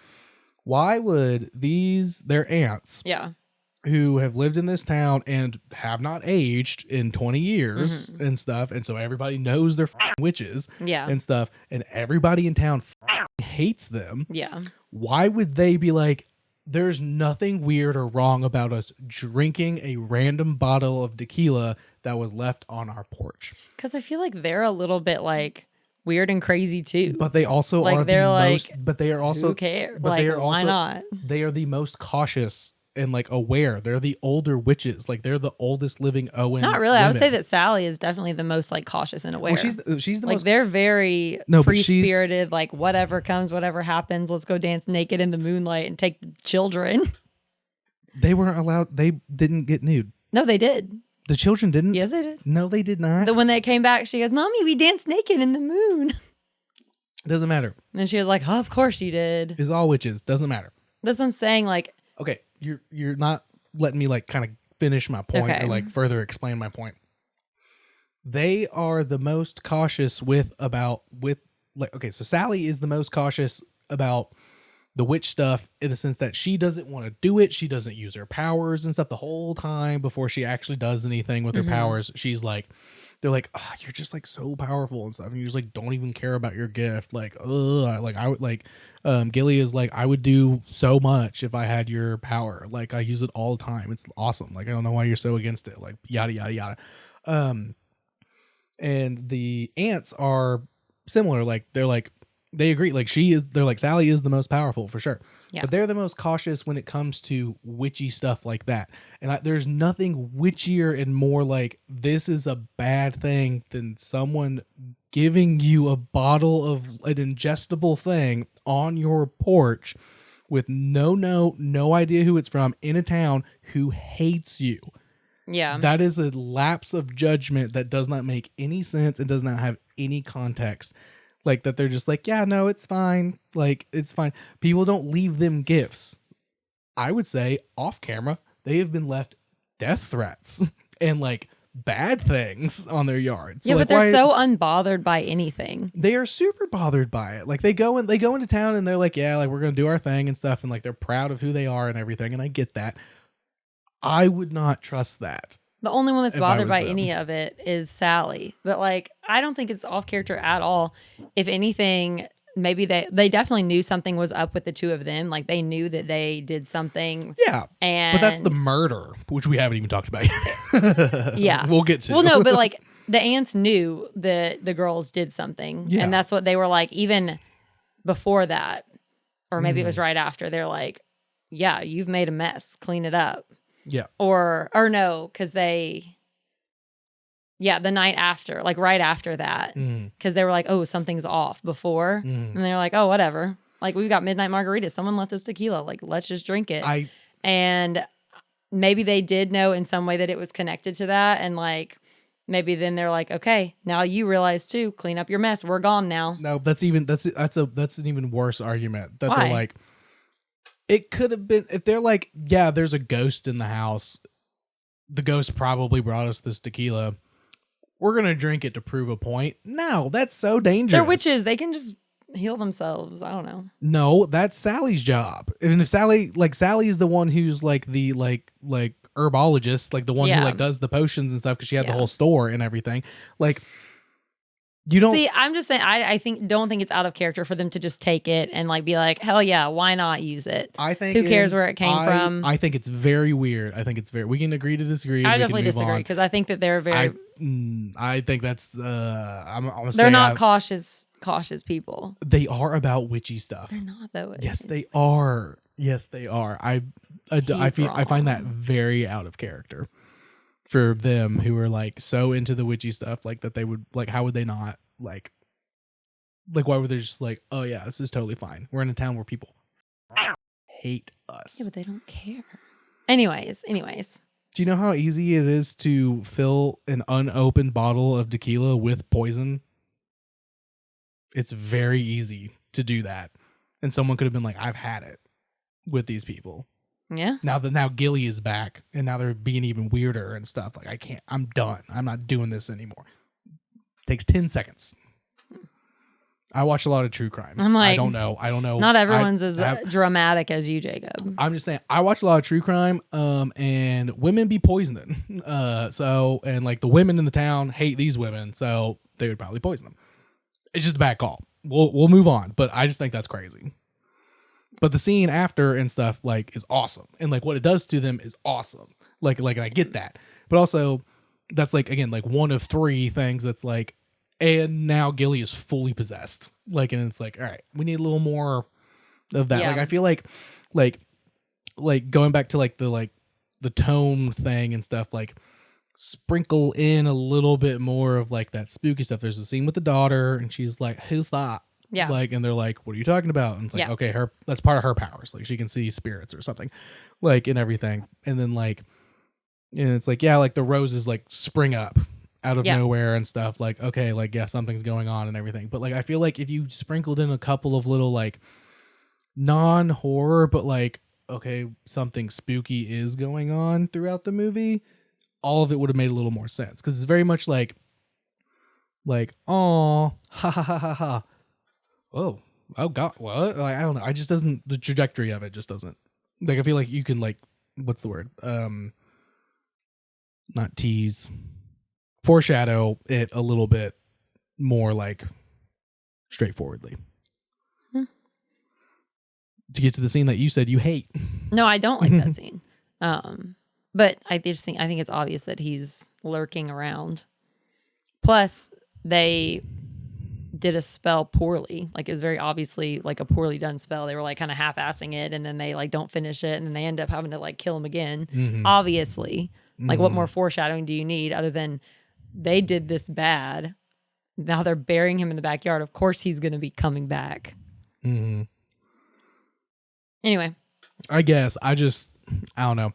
Why would their aunts, who have lived in this town and have not aged in 20 years and stuff, and so everybody knows they're witches and stuff, and everybody in town hates them. Yeah. Why would they be like, there's nothing weird or wrong about us drinking a random bottle of tequila that was left on our porch? Because I feel like they're a little bit like weird and crazy too. But they also Like, are they're the like, most. But they are also. Who cares? But Like, they are why also, not? They are the most cautious and like aware. They're the older witches. Like they're the oldest living Owen. Not really. I would women. say that Sally is definitely the most like cautious and aware. Well, she's the like most. they're very No, but free spirited. Like whatever comes, whatever happens, let's go dance naked in the moonlight and take the children. They weren't allowed. They didn't get nude. No, they did. The children didn't. Yes, they did. No, they did not. When they came back, she goes, "Mommy, we danced naked in the moon." It doesn't matter. And she was like, "Oh, of course you did." It's all witches. Doesn't matter. That's what I'm saying. Like, Okay, you're not letting me like kind of finish my point Okay. or like further explain my point. They are the most cautious with like okay, so Sally is the most cautious about the witch stuff in the sense that she doesn't want to do it. She doesn't use her powers and stuff the whole time before she actually does anything with her powers. She's like, they're like, oh, you're just like so powerful and stuff. And you just like, don't even care about your gift. Like, like I would like, Gilly is like, I would do so much if I had your power. Like I use it all the time. It's awesome. Like, I don't know why you're so against it. Like yada, yada, yada. And the ants are similar. Like they're like, they agree. Like they're like, Sally is the most powerful for sure. Yeah. But they're the most cautious when it comes to witchy stuff like that. And there's nothing witchier and more like, this is a bad thing than someone giving you a bottle of an ingestible thing on your porch with no idea who it's from in a town who hates you. yeah. That is a lapse of judgment that does not make any sense and does not have any context. Like that they're just like, yeah, no, it's fine. Like, it's fine. People don't leave them gifts. I would say off camera, they have been left death threats and like bad things on their yards. Yeah, like, but they're so unbothered by anything. they are super bothered by it. Like they go into town and they're like, yeah, like we're going to do our thing and stuff. And like, they're proud of who they are and everything. And I get that. I would not trust that. The only one that's If I bothered was by them. any of it is Sally. But like, I don't think it's off character at all. If anything, maybe they definitely knew something was up with the two of them. Like they knew that they did something. Yeah. And But that's the murder, which we haven't even talked about yet. Yeah. We'll get to. Well, no, but like the aunts knew that the girls did something. Yeah. And that's what they were like, even before that, or maybe it was right after. They're like, yeah, you've made a mess. Clean it up. Yeah. Or no, because the night after, like right after that, because they were like, oh, something's off before. And they're like, oh, whatever. Like, we've got midnight margaritas. Someone left us tequila. Like, let's just drink it. And maybe they did know in some way that it was connected to that. And like, maybe then they're like, okay, now you realize too, clean up your mess. We're gone now. No, that's an even worse argument. That Why? they're like, it could have been, if they're like, yeah, there's a ghost in the house. The ghost probably brought us this tequila. We're going to drink it to prove a point. No, that's so dangerous. They're witches. They can just heal themselves. I don't know. No, that's Sally's job. And if Sally is the one who's like the like herbologist, like the one who like does the potions and stuff because she had the whole store and everything. Like, you don't see. I'm just saying. I don't think it's out of character for them to just take it and like be like, hell yeah, why not use it? I think who cares where it came from? I think it's very weird. I think it's very. We can agree to disagree. I definitely disagree because I think that they're very. I think that's. I'm they're not cautious people. They are about witchy stuff. They're not though. Yes, they are. Yes, they are. I find that very out of character for them who are like so into the witchy stuff, like that they would like. How would they not like? Like, why would they just like? Oh yeah, this is totally fine. We're in a town where people hate us. Yeah, but they don't care. Anyways. Do you know how easy it is to fill an unopened bottle of tequila with poison? It's very easy to do that. And someone could have been like, I've had it with these people. Yeah. Now Gilly is back and now they're being even weirder and stuff. Like, I'm done. I'm not doing this anymore. Takes 10 seconds. I watch a lot of true crime. I'm like, I don't know. Not everyone's as dramatic as you, Jacob. I'm just saying, I watch a lot of true crime, and women be poisoning. And like the women in the town hate these women, so they would probably poison them. It's just a bad call. We'll move on, but I just think that's crazy. But the scene after and stuff like is awesome, and like what it does to them is awesome. Like, and I get that, but also that's like again like one of three things that's like and now Gilly is fully possessed. Like, and it's like, all right, we need a little more of that. Yeah. Like, I feel like going back to like the tone thing and stuff, like sprinkle in a little bit more of like that spooky stuff. There's a scene with the daughter and she's like, who's that? Yeah. Like, and they're like, what are you talking about? And it's like, Yeah. okay, that's part of her powers. Like, she can see spirits or something, like, and everything. And then like, and it's like, yeah, like the roses like spring up out of nowhere and stuff. Like, okay, like, yeah, something's going on and everything. But like, I feel like if you sprinkled in a couple of little like non-horror, but like, okay, something spooky is going on throughout the movie, all of it would have made a little more sense. Because it's very much like, oh, ha ha ha ha ha. Oh God, what? Like, I don't know. I just doesn't, the trajectory of it just doesn't. Like, I feel like you can like, what's the word? Not tease, foreshadow it a little bit more like straightforwardly. To get to the scene that you said you hate. No, I don't like that scene. But I think it's obvious that he's lurking around. Plus, they did a spell poorly. Like, it was very obviously like a poorly done spell. They were like kind of half-assing it, and then they like don't finish it, and then they end up having to like kill him again. Obviously. Like, what more foreshadowing do you need other than they did this bad? Now they're burying him in the backyard. Of course he's going to be coming back. Anyway. I guess. I don't know.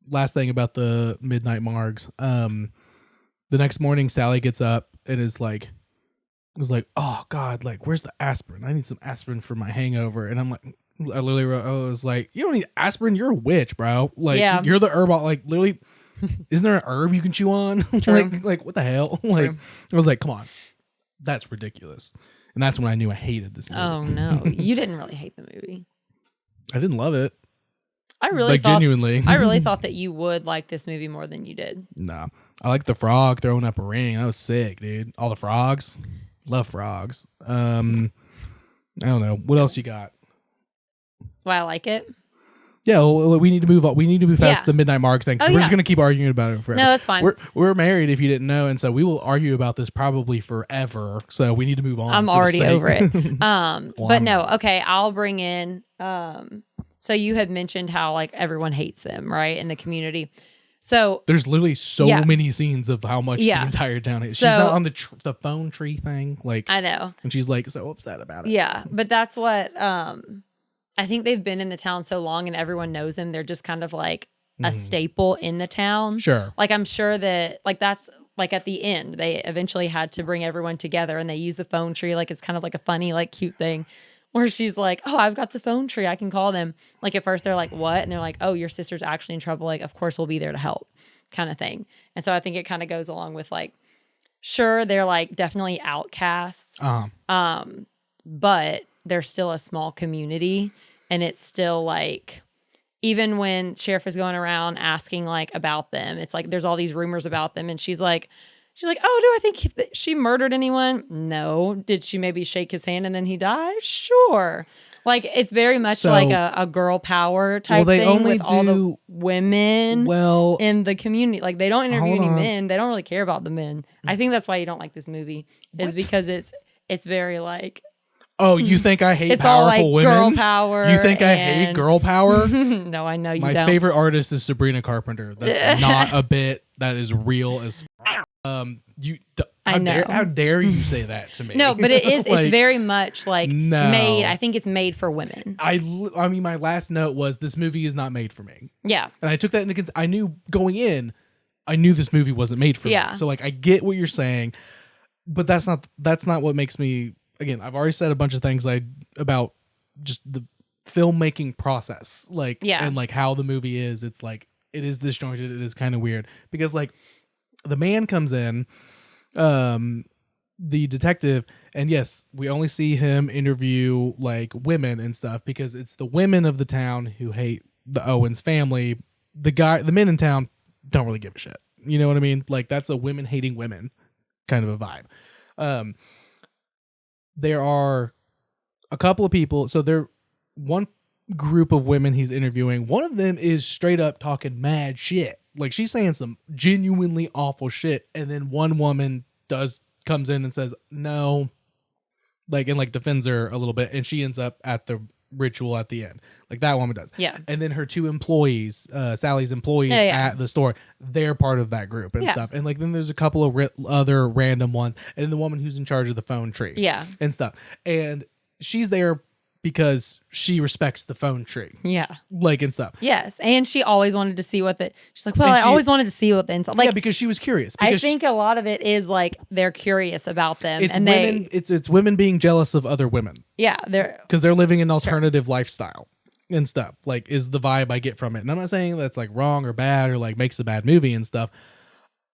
Last thing about the Midnight Margs. The next morning, Sally gets up and was like, oh God, like, where's the aspirin? I need some aspirin for my hangover. And I'm like, I literally wrote, I was like, you don't need aspirin. You're a witch, bro. Like, you're the herb. Like, literally, isn't there an herb you can chew on? like, what the hell? Like, I was like, come on, that's ridiculous. And that's when I knew I hated this movie. Oh no, you didn't really hate the movie. I didn't love it. I really like, genuinely. I really thought that you would like this movie more than you did. Nah, I like the frog throwing up a ring. That was sick, dude. All the frogs, love frogs. I don't know what else you got. Why I like it? Yeah, well, we need to move on. We need to move past the Midnight Marks thing. So we're just gonna keep arguing about it forever. No, that's fine. We're married, if you didn't know, and so we will argue about this probably forever. So we need to move on. I'm already over it. But no, okay, I'll bring in. So you had mentioned how like everyone hates them, right, in the community. So there's literally so many scenes of how much the entire town hates. She's not on the phone tree thing, like I know, and she's like so upset about it. Yeah, but that's what I think they've been in the town so long and everyone knows them. They're just kind of like a staple in the town. Sure. Like, I'm sure that like that's like at the end, they eventually had to bring everyone together and they use the phone tree. Like, it's kind of like a funny, like cute thing where she's like, oh, I've got the phone tree. I can call them. Like, at first they're like, what? And they're like, oh, your sister's actually in trouble. Like, of course we'll be there to help, kind of thing. And so I think it kind of goes along with like, sure, they're like definitely outcasts. But they're still a small community. And it's still like, even when Sheriff is going around asking like about them, it's like there's all these rumors about them. And she's like, oh, do I think she murdered anyone? No. Did she maybe shake his hand and then he died? Sure. Like, it's very much like a girl power type thing with all the women in the community. Like, they don't interview any men. They don't really care about the men. I think that's why you don't like this movie, is because it's very like, oh, you think I hate it's powerful all like women? Girl power. You think I hate girl power? No, I know you don't. My favorite artist is Sabrina Carpenter. That's not a bit. That is real as how dare you say that to me? No, but it is. Like, it's very much like made. I think it's made for women. I mean, my last note was this movie is not made for me. Yeah, and I took that into consideration. I knew going in, I knew this movie wasn't made for me. So like, I get what you're saying, but that's not what makes me. Again, I've already said a bunch of things about just the filmmaking process, like, and like how the movie is. It's like, it is disjointed. It is kind of weird because like the man comes in, the detective, and yes, we only see him interview like women and stuff because it's the women of the town who hate the Owens family. The men in town don't really give a shit. You know what I mean? Like, that's a women hating women kind of a vibe. There are a couple of people. So there, one group of women he's interviewing. One of them is straight up talking mad shit. like she's saying some genuinely awful shit, and then one woman comes in and says no, like, and like defends her a little bit, and she ends up at the ritual at the end, like that woman does. Yeah. And then her two employees, Sally's employees at the store, they're part of that group and stuff. And like then there's a couple of other random ones, and the woman who's in charge of the phone tree, and stuff. And she's there because she respects the phone tree, like, and stuff. Yes, and she always wanted to see she's like, well, I always wanted to see what the inside, like, because she was curious. I think a lot of it is like they're curious about them, it's and women, it's women being jealous of other women. Because they're living an alternative lifestyle and stuff. Like, is the vibe I get from it. And I'm not saying that's like wrong or bad or like makes a bad movie and stuff.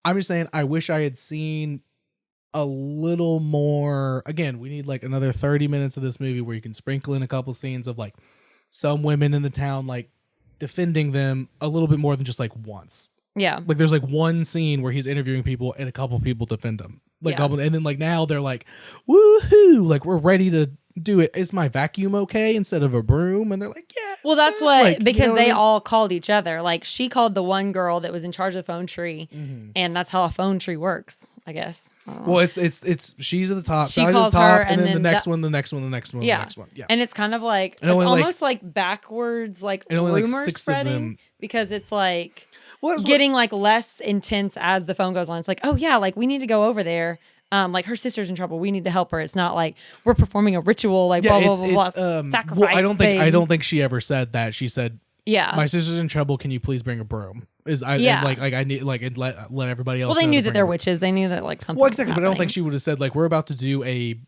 I'm just saying I wish I had seen a little more. Again, we need like another 30 minutes of this movie where you can sprinkle in a couple scenes of like some women in the town like defending them a little bit more than just like once. Like there's like one scene where he's interviewing people and a couple people defend him. Like and then like now they're like, woohoo, like we're ready to do it. Is my vacuum okay instead of a broom? And they're like, yeah. Well, that's good. what, like, because they all called each other. Like she called the one girl that was in charge of the phone tree, and that's how a phone tree works, I guess. Well, it's she's at the top, she Sally's calls at the top, her, and then the next one, the next one, the next one, the next one. Yeah. And it's kind of like, it's only almost like backwards, like rumors like 6 spreading, of them. because it's like getting like less intense as the phone goes on. It's like, oh yeah, like we need to go over there. Like her sister's in trouble. We need to help her. It's not like we're performing a ritual, like blah blah blah. Sacrifice. Well, I don't think she ever said that. She said, my sister's in trouble. Can you please bring a broom? I need like and let everybody else. Well, they know knew that they're witches. They knew that like something. Well, exactly, but I don't think she would have said like we're about to do a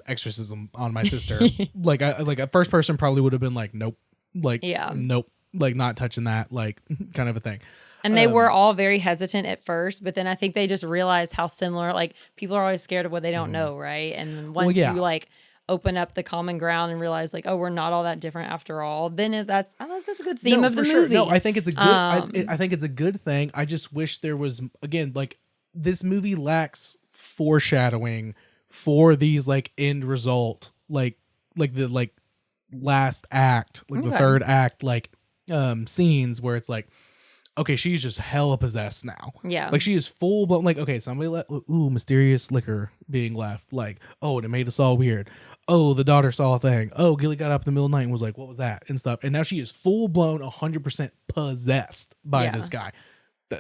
exorcism on my sister. like a first person probably would have been like nope, nope, like not touching that, like kind of a thing. And they were all very hesitant at first, but then I think they just realized how similar, like people are always scared of what they don't know, right? And then once you like open up the common ground and realize like, oh, we're not all that different after all, then that's a good theme of the movie. No, I think it's a good I think it's a good thing. I just wish there was, again, like this movie lacks foreshadowing for these like end result, like the like last act, like the third act, like scenes where it's like, okay, she's just hella possessed now. Yeah. Like she is full blown, like, okay, somebody mysterious liquor being left. Like, oh, and it made us all weird. Oh, the daughter saw a thing. Oh, Gilly got up in the middle of the night and was like, what was that? And stuff. And now she is full blown 100% possessed by this guy.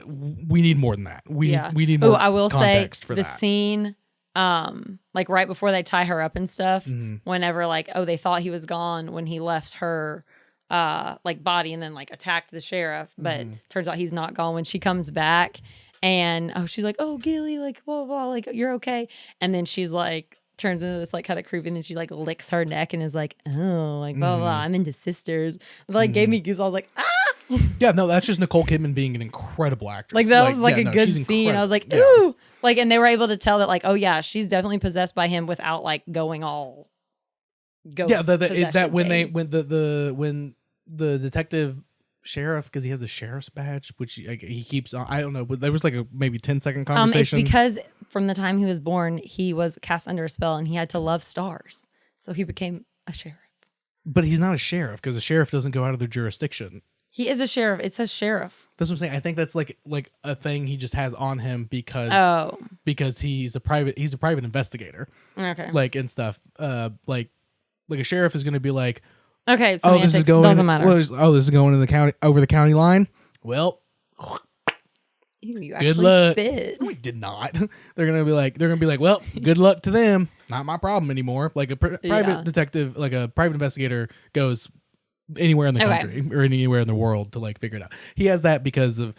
We need more than that. We need more I will context say for the that. scene, like right before they tie her up and stuff, whenever like, oh, they thought he was gone when he left her like body and then like attacked the sheriff, but turns out he's not gone when she comes back, and she's like, oh, Gilly, like blah, blah, blah, like you're okay, and then she's like turns into this like kind of creepy, and then she like licks her neck and is like, oh, like blah, blah, blah, I'm into sisters. It, like gave me goosebumps. I was like, yeah, no, that's just Nicole Kidman being an incredible actress. Like that was like a good scene. I was like, ooh, like, and they were able to tell that like, oh yeah, she's definitely possessed by him without like going all ghost. Yeah, when the detective sheriff, because he has a sheriff's badge, which he keeps on. I don't know, but there was like a maybe 10-second conversation. It's because from the time he was born, he was cast under a spell, and he had to love stars, so he became a sheriff. But he's not a sheriff because a sheriff doesn't go out of their jurisdiction. He is a sheriff. It says sheriff. That's what I'm saying. I think that's like a thing he just has on him because he's a private investigator. Okay. Like and stuff. Like a sheriff is going to be like, okay, so this is going, doesn't matter. This is going in the county, over the county line. Well, you good luck. Spit. No, we did not. They're gonna be like, well, good luck to them. Not my problem anymore. Like a private detective, like a private investigator goes anywhere in the country or anywhere in the world to like figure it out. He has that because of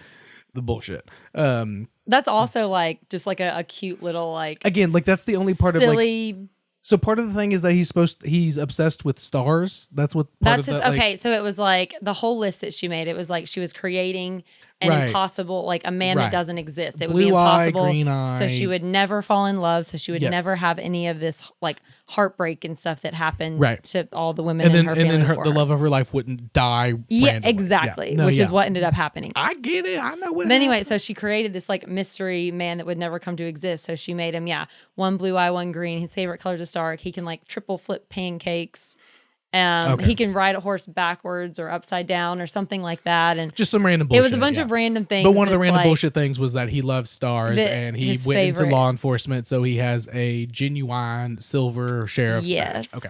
the bullshit. That's also like just like a cute little like, again, like that's the only part silly, of like. So part of the thing is that he's obsessed with stars. That's what that's his. Okay, so it was like the whole list that she made. It was like she was creating an impossible, like a man that doesn't exist. It would be impossible. Green eye. So she would never fall in love. So she would never have any of this like heartbreak and stuff that happened to all the women in her family. And then the love of her life wouldn't die. Yeah, exactly. Yeah. No, which is what ended up happening. I get it. I know what. But anyway, so she created this like mystery man that would never come to exist. So she made him, one blue eye, one green. His favorite color is a star. He can like triple flip pancakes. He can ride a horse backwards or upside down or something like that. And just some random bullshit. It was a bunch of random things. But one of the random bullshit things was that he loves stars and he went favorite. into law enforcement, so he has a genuine silver sheriff's badge. Okay.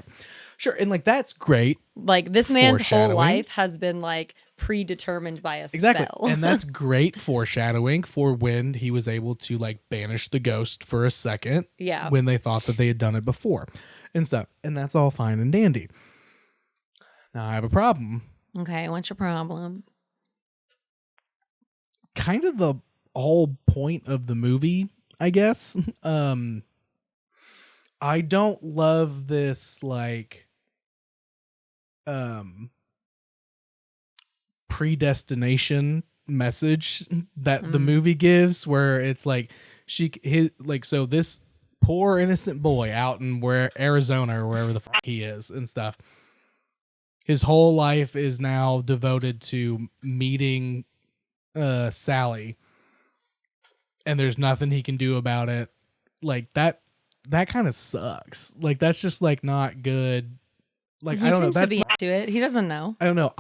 Sure. And like that's great. Like this man's whole life has been like predetermined by a spell. And that's great foreshadowing for when he was able to like banish the ghost for a second. Yeah. When they thought that they had done it before and stuff. And that's all fine and dandy. Now I have a problem. Okay, what's your problem? Kind of the whole point of the movie, I guess. I don't love this like predestination message that the movie gives, where it's like so this poor innocent boy out in Arizona or wherever the fuck he is and stuff. His whole life is now devoted to meeting Sally, and there's nothing he can do about it. Like that kind of sucks. Like that's just like not good. Like I don't know. That's to it. He doesn't know. I don't know.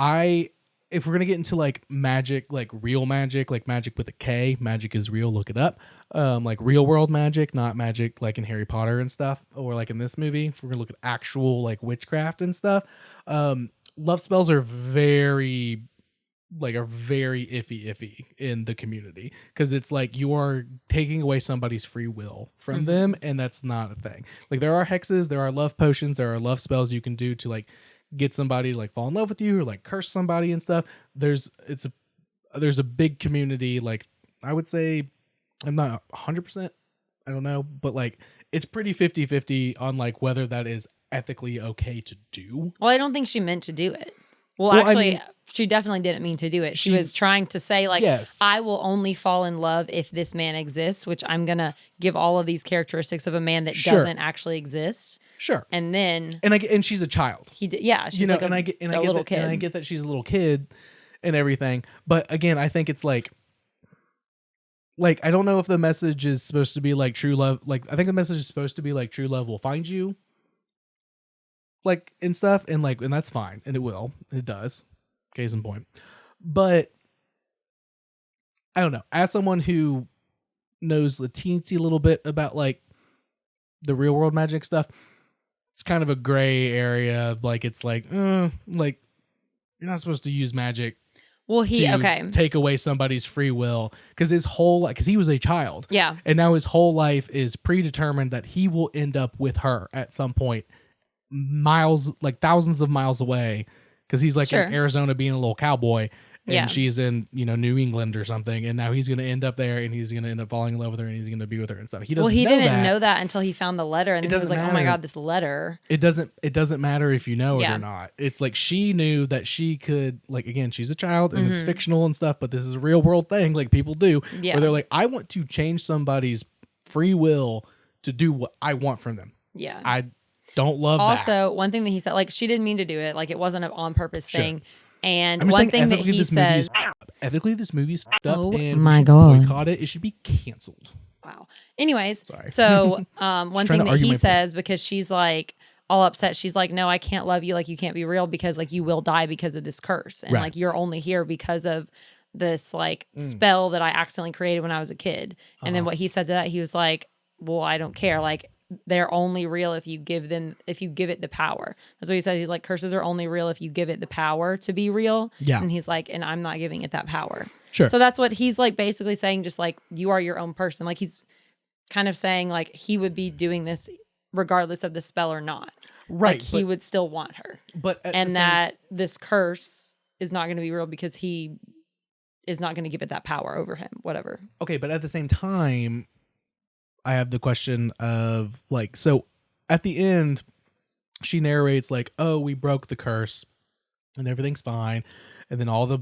If we're gonna get into like magic, like real magic, like magic with a K, magic is real. Look it up. Like real world magic, not magic like in Harry Potter and stuff, or like in this movie. If we're gonna look at actual like witchcraft and stuff, love spells are very iffy in the community, because it's like you are taking away somebody's free will from them, and that's not a thing. Like there are hexes, there are love potions, there are love spells you can do to like get somebody to like fall in love with you or like curse somebody and stuff. There's a big community. Like I would say, I'm not 100%, I don't know, but like it's pretty 50-50 on like whether that is ethically okay to do. Well, I don't think she meant to do it. Well, actually, I mean, she definitely didn't mean to do it. She was trying to say, like, yes, I will only fall in love if this man exists, which I'm going to give all of these characteristics of a man that doesn't actually exist. Sure. And then... And she's a child. She's like a little kid. And I get that she's a little kid and everything. But again, I think it's like, I don't know if the message is supposed to be like true love. Like, I think the message is supposed to be like true love will find you. Like and stuff, and that's fine, and it will, and it does. Case in point. But I don't know. As someone who knows a teensy little bit about like the real world magic stuff, it's kind of a gray area. Like it's like you're not supposed to use magic. Well, take away somebody's free will, because because he was a child, and now his whole life is predetermined that he will end up with her at some point. Miles, like thousands of miles away, because he's like in Arizona being a little cowboy, and she's in New England or something, and now he's going to end up there, and he's going to end up falling in love with her, and he's going to be with her and stuff. He didn't know that until he found the letter, and he was like, oh my god, this letter. It doesn't matter if you know it or not. It's like she knew that she could, like, again, she's a child and it's fictional and stuff, but this is a real world thing, like people do, where they're like, I want to change somebody's free will to do what I want from them. I don't love that. Also, one thing that he said, like, she didn't mean to do it. Like, it wasn't an on-purpose thing. And one thing that he said... Ethically, this movie's fucked up, and my we should boycott it. It should be canceled. Wow. Anyways, so one thing that he says, because she's, like, all upset, she's like, no, I can't love you. Like, you can't be real because, like, you will die because of this curse. And, like, you're only here because of this, like, spell that I accidentally created when I was a kid. And then what he said to that, he was like, well, I don't care. Like, they're only real if you give it the power. That's what he says. He's like, curses are only real if you give it the power to be real. Yeah. And he's like, and I'm not giving it that power. Sure. So that's what he's like basically saying, just like, you are your own person. Like, he's kind of saying like he would be doing this regardless of the spell or not. Right. Like, he would still want her. But that this curse is not going to be real because he is not going to give it that power over him. Whatever. Okay, but at the same time, I have the question of like, so at the end, she narrates like, oh, we broke the curse and everything's fine. And then all the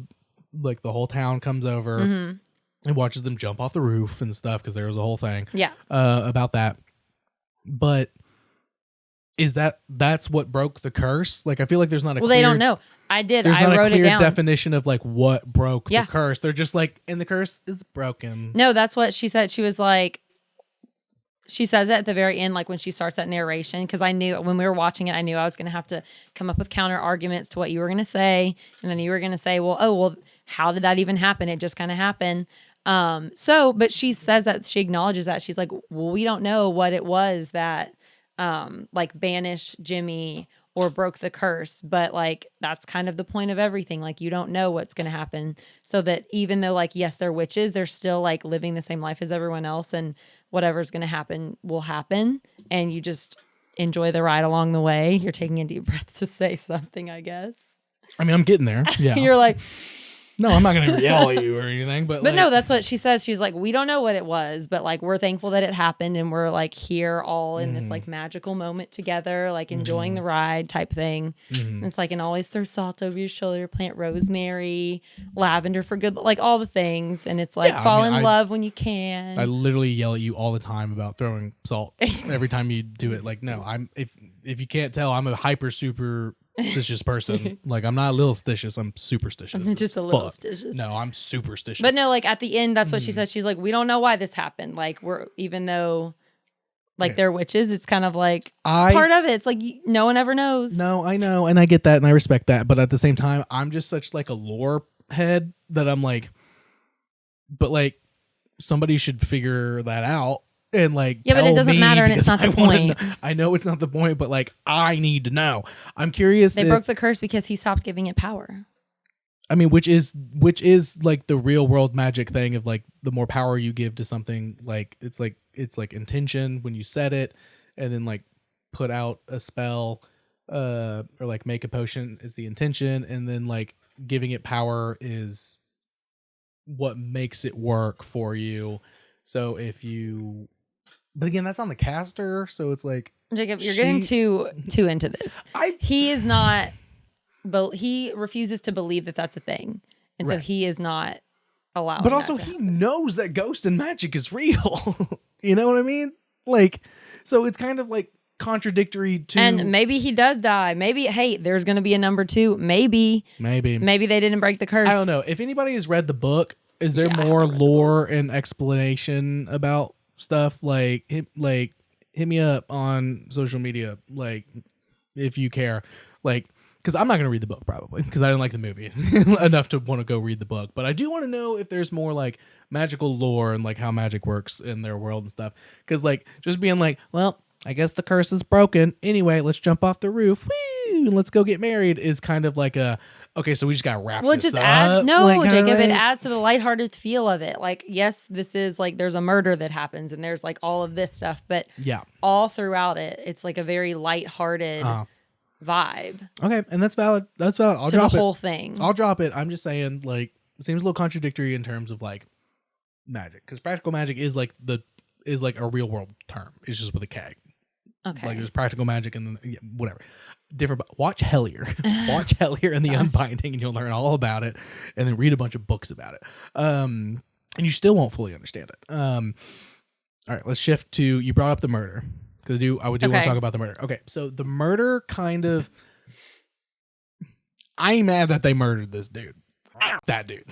whole town comes over and watches them jump off the roof and stuff, because there was a whole thing about that. But that's what broke the curse? Like, I feel like there's not a they don't know. I wrote it down. There's not a clear definition of like what broke the curse. They're just like, and the curse is broken. No, that's what she said. She was like, She says it at the very end, like when she starts that narration, because I knew when we were watching it, I knew I was going to have to come up with counter arguments to what you were going to say. And then you were going to say, well, how did that even happen? It just kind of happened. But she says that, she acknowledges that. She's like, well, we don't know what it was that like banished Jimmy or broke the curse, but like that's kind of the point of everything. Like you don't know what's going to happen, so that even though like yes they're witches, they're still like living the same life as everyone else, and whatever's going to happen will happen, and you just enjoy the ride along the way. You're taking a deep breath to say something, I guess. I mean, I'm getting there. Yeah. You're like, no, I'm not going to yell at you or anything, but like, no, that's what she says. She's like, we don't know what it was, but like we're thankful that it happened, and we're like here all in this like magical moment together, like enjoying the ride type thing. And it's like, and always throw salt over your shoulder, plant rosemary, lavender for good, like all the things. And it's like fall in love when you can. I literally yell at you all the time about throwing salt every time you do it. Like, no, if you can't tell, I'm a hyper superstitious person. Like, I'm not a little stitious, I'm superstitious. I'm just a little stitious. No, I'm superstitious. But no, like at the end, that's what she says. She's like, we don't know why this happened. Like even though like they're witches, it's kind of like part of it. It's like no one ever knows. No, I know, and I get that, and I respect that. But at the same time, I'm just such like a lore head that I'm like, but like somebody should figure that out. And like, but it doesn't matter, and it's not the point. I know it's not the point, but like, I need to know. I'm curious. They broke the curse because he stopped giving it power. I mean, which is like the real world magic thing of like the more power you give to something, like it's like intention when you set it, and then like put out a spell, or like make a potion is the intention, and then like giving it power is what makes it work for you. So if you. But again, that's on the caster, so it's like Jacob, you're getting too into this. He is not, but he refuses to believe that that's a thing, and so he is not allowing. But also, he knows that ghost and magic is real. You know what I mean? Like, so it's kind of like contradictory to. And maybe he does die. Maybe there's going to be a number 2. Maybe they didn't break the curse. I don't know. If anybody has read the book, is there more lore and explanation about stuff? Like hit me up on social media, like if you care, like because I'm not gonna read the book probably because I didn't like the movie enough to want to go read the book, but I do want to know if there's more like magical lore and like how magic works in their world and stuff, because like just being like, well, I guess the curse is broken anyway, let's jump off the roof, woo, and let's go get married is kind of like a okay, so we just got to wrap this up. It just adds, no, Jacob, it adds to the lighthearted feel of it. Like, yes, this is like, there's a murder that happens and there's like all of this stuff, but all throughout it, it's like a very lighthearted vibe. Okay, and that's valid. That's valid. I'll to drop the it. whole thing. I'll drop it. I'm just saying, like, it seems a little contradictory in terms of like magic, because practical magic is like a real world term. It's just with a K. Okay. Like there's practical magic and then whatever. Different. Watch Hellier. Watch Hellier and the Unbinding, and you'll learn all about it. And then read a bunch of books about it. And you still won't fully understand it. All right, let's shift to, you brought up the murder, because I want to talk about the murder. Okay, so the murder kind of, I'm mad that they murdered this dude. That dude.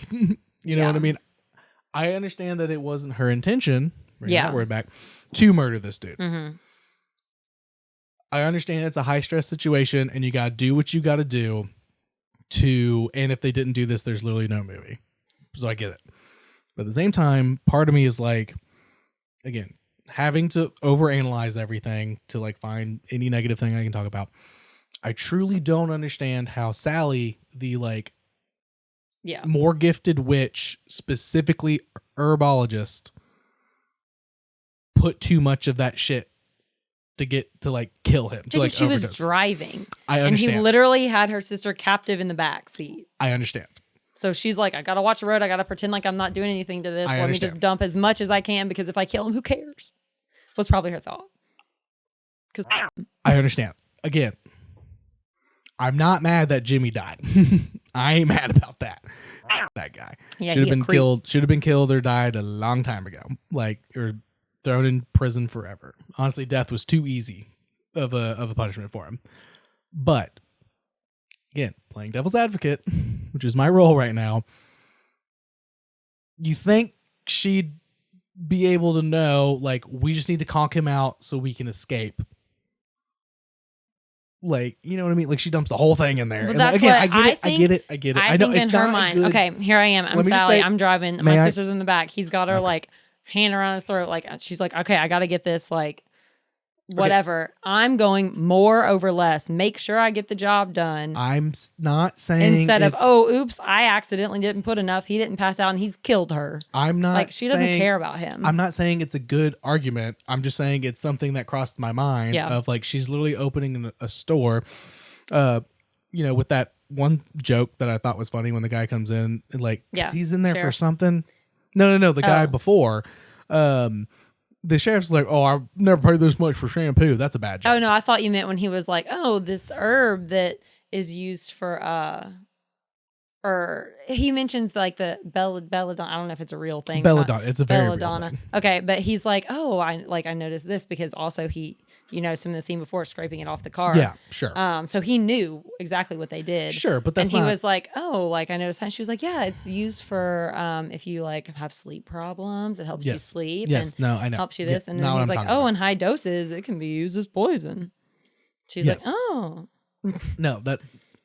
You know what I mean? I understand that it wasn't her intention. Bring that word back, to murder this dude. Mm-hmm. I understand it's a high stress situation and you got to do what you got to do and if they didn't do this, there's literally no movie. So I get it. But at the same time, part of me is like, again, having to overanalyze everything to like find any negative thing I can talk about. I truly don't understand how Sally, the like more gifted witch, specifically herbologist, put too much of that shit to get to like kill him. To, like, she was driving. I understand. And he literally had her sister captive in the back seat. I understand. So she's like, I gotta watch the road. I gotta pretend like I'm not doing anything to this. Let me just dump as much as I can, because if I kill him, who cares? Was probably her thought. Because I understand. Again, I'm not mad that Jimmy died. I ain't mad about that. That guy should have been killed. Should have been killed or died a long time ago. Like, or thrown in prison forever. Honestly, death was too easy of a punishment for him. But again, playing devil's advocate, which is my role right now, you think she'd be able to know, like, we just need to conk him out so we can escape. Like, you know what I mean? Like, she dumps the whole thing in there. But And that's again, what I get it. I know think it's in her not mind. good. Okay, here I am. I'm Let me just Sally. say- I'm driving. May My I- sister's in the back. He's got her Okay. like hand around his throat. Like she's like, okay, I got to get this. Like whatever. I'm going more over less. Make sure I get the job done. I'm not saying Instead of, it's- oh, oops, I accidentally didn't put enough. He didn't pass out and he's killed her. I'm not Like she doesn't saying- care about him. I'm not saying it's a good argument. I'm just saying it's something that crossed my mind of like, she's literally opening a store, you know, with that one joke that I thought was funny when the guy comes in and like, 'cause he's in there for something. No. The guy before, the sheriff's like, oh, I've never paid this much for shampoo. That's a bad joke. Oh no, I thought you meant when he was like, oh, this herb that is used for or he mentions like the belladonna. I don't know if it's a real thing. Belladonna. It's a very belladonna. real thing. Okay, but he's like, oh, I noticed this because also he, you know, some of the scene before scraping it off the car. Yeah, sure. So he knew exactly what they did. Sure, but that's and he not... was like, oh, like I noticed that. She was like, yeah, it's used for if you like have sleep problems, it helps you sleep. Yes, and no, I know. helps you this. Yeah, and then he's like, about. in high doses, it can be used as poison. She's like, oh. No, that's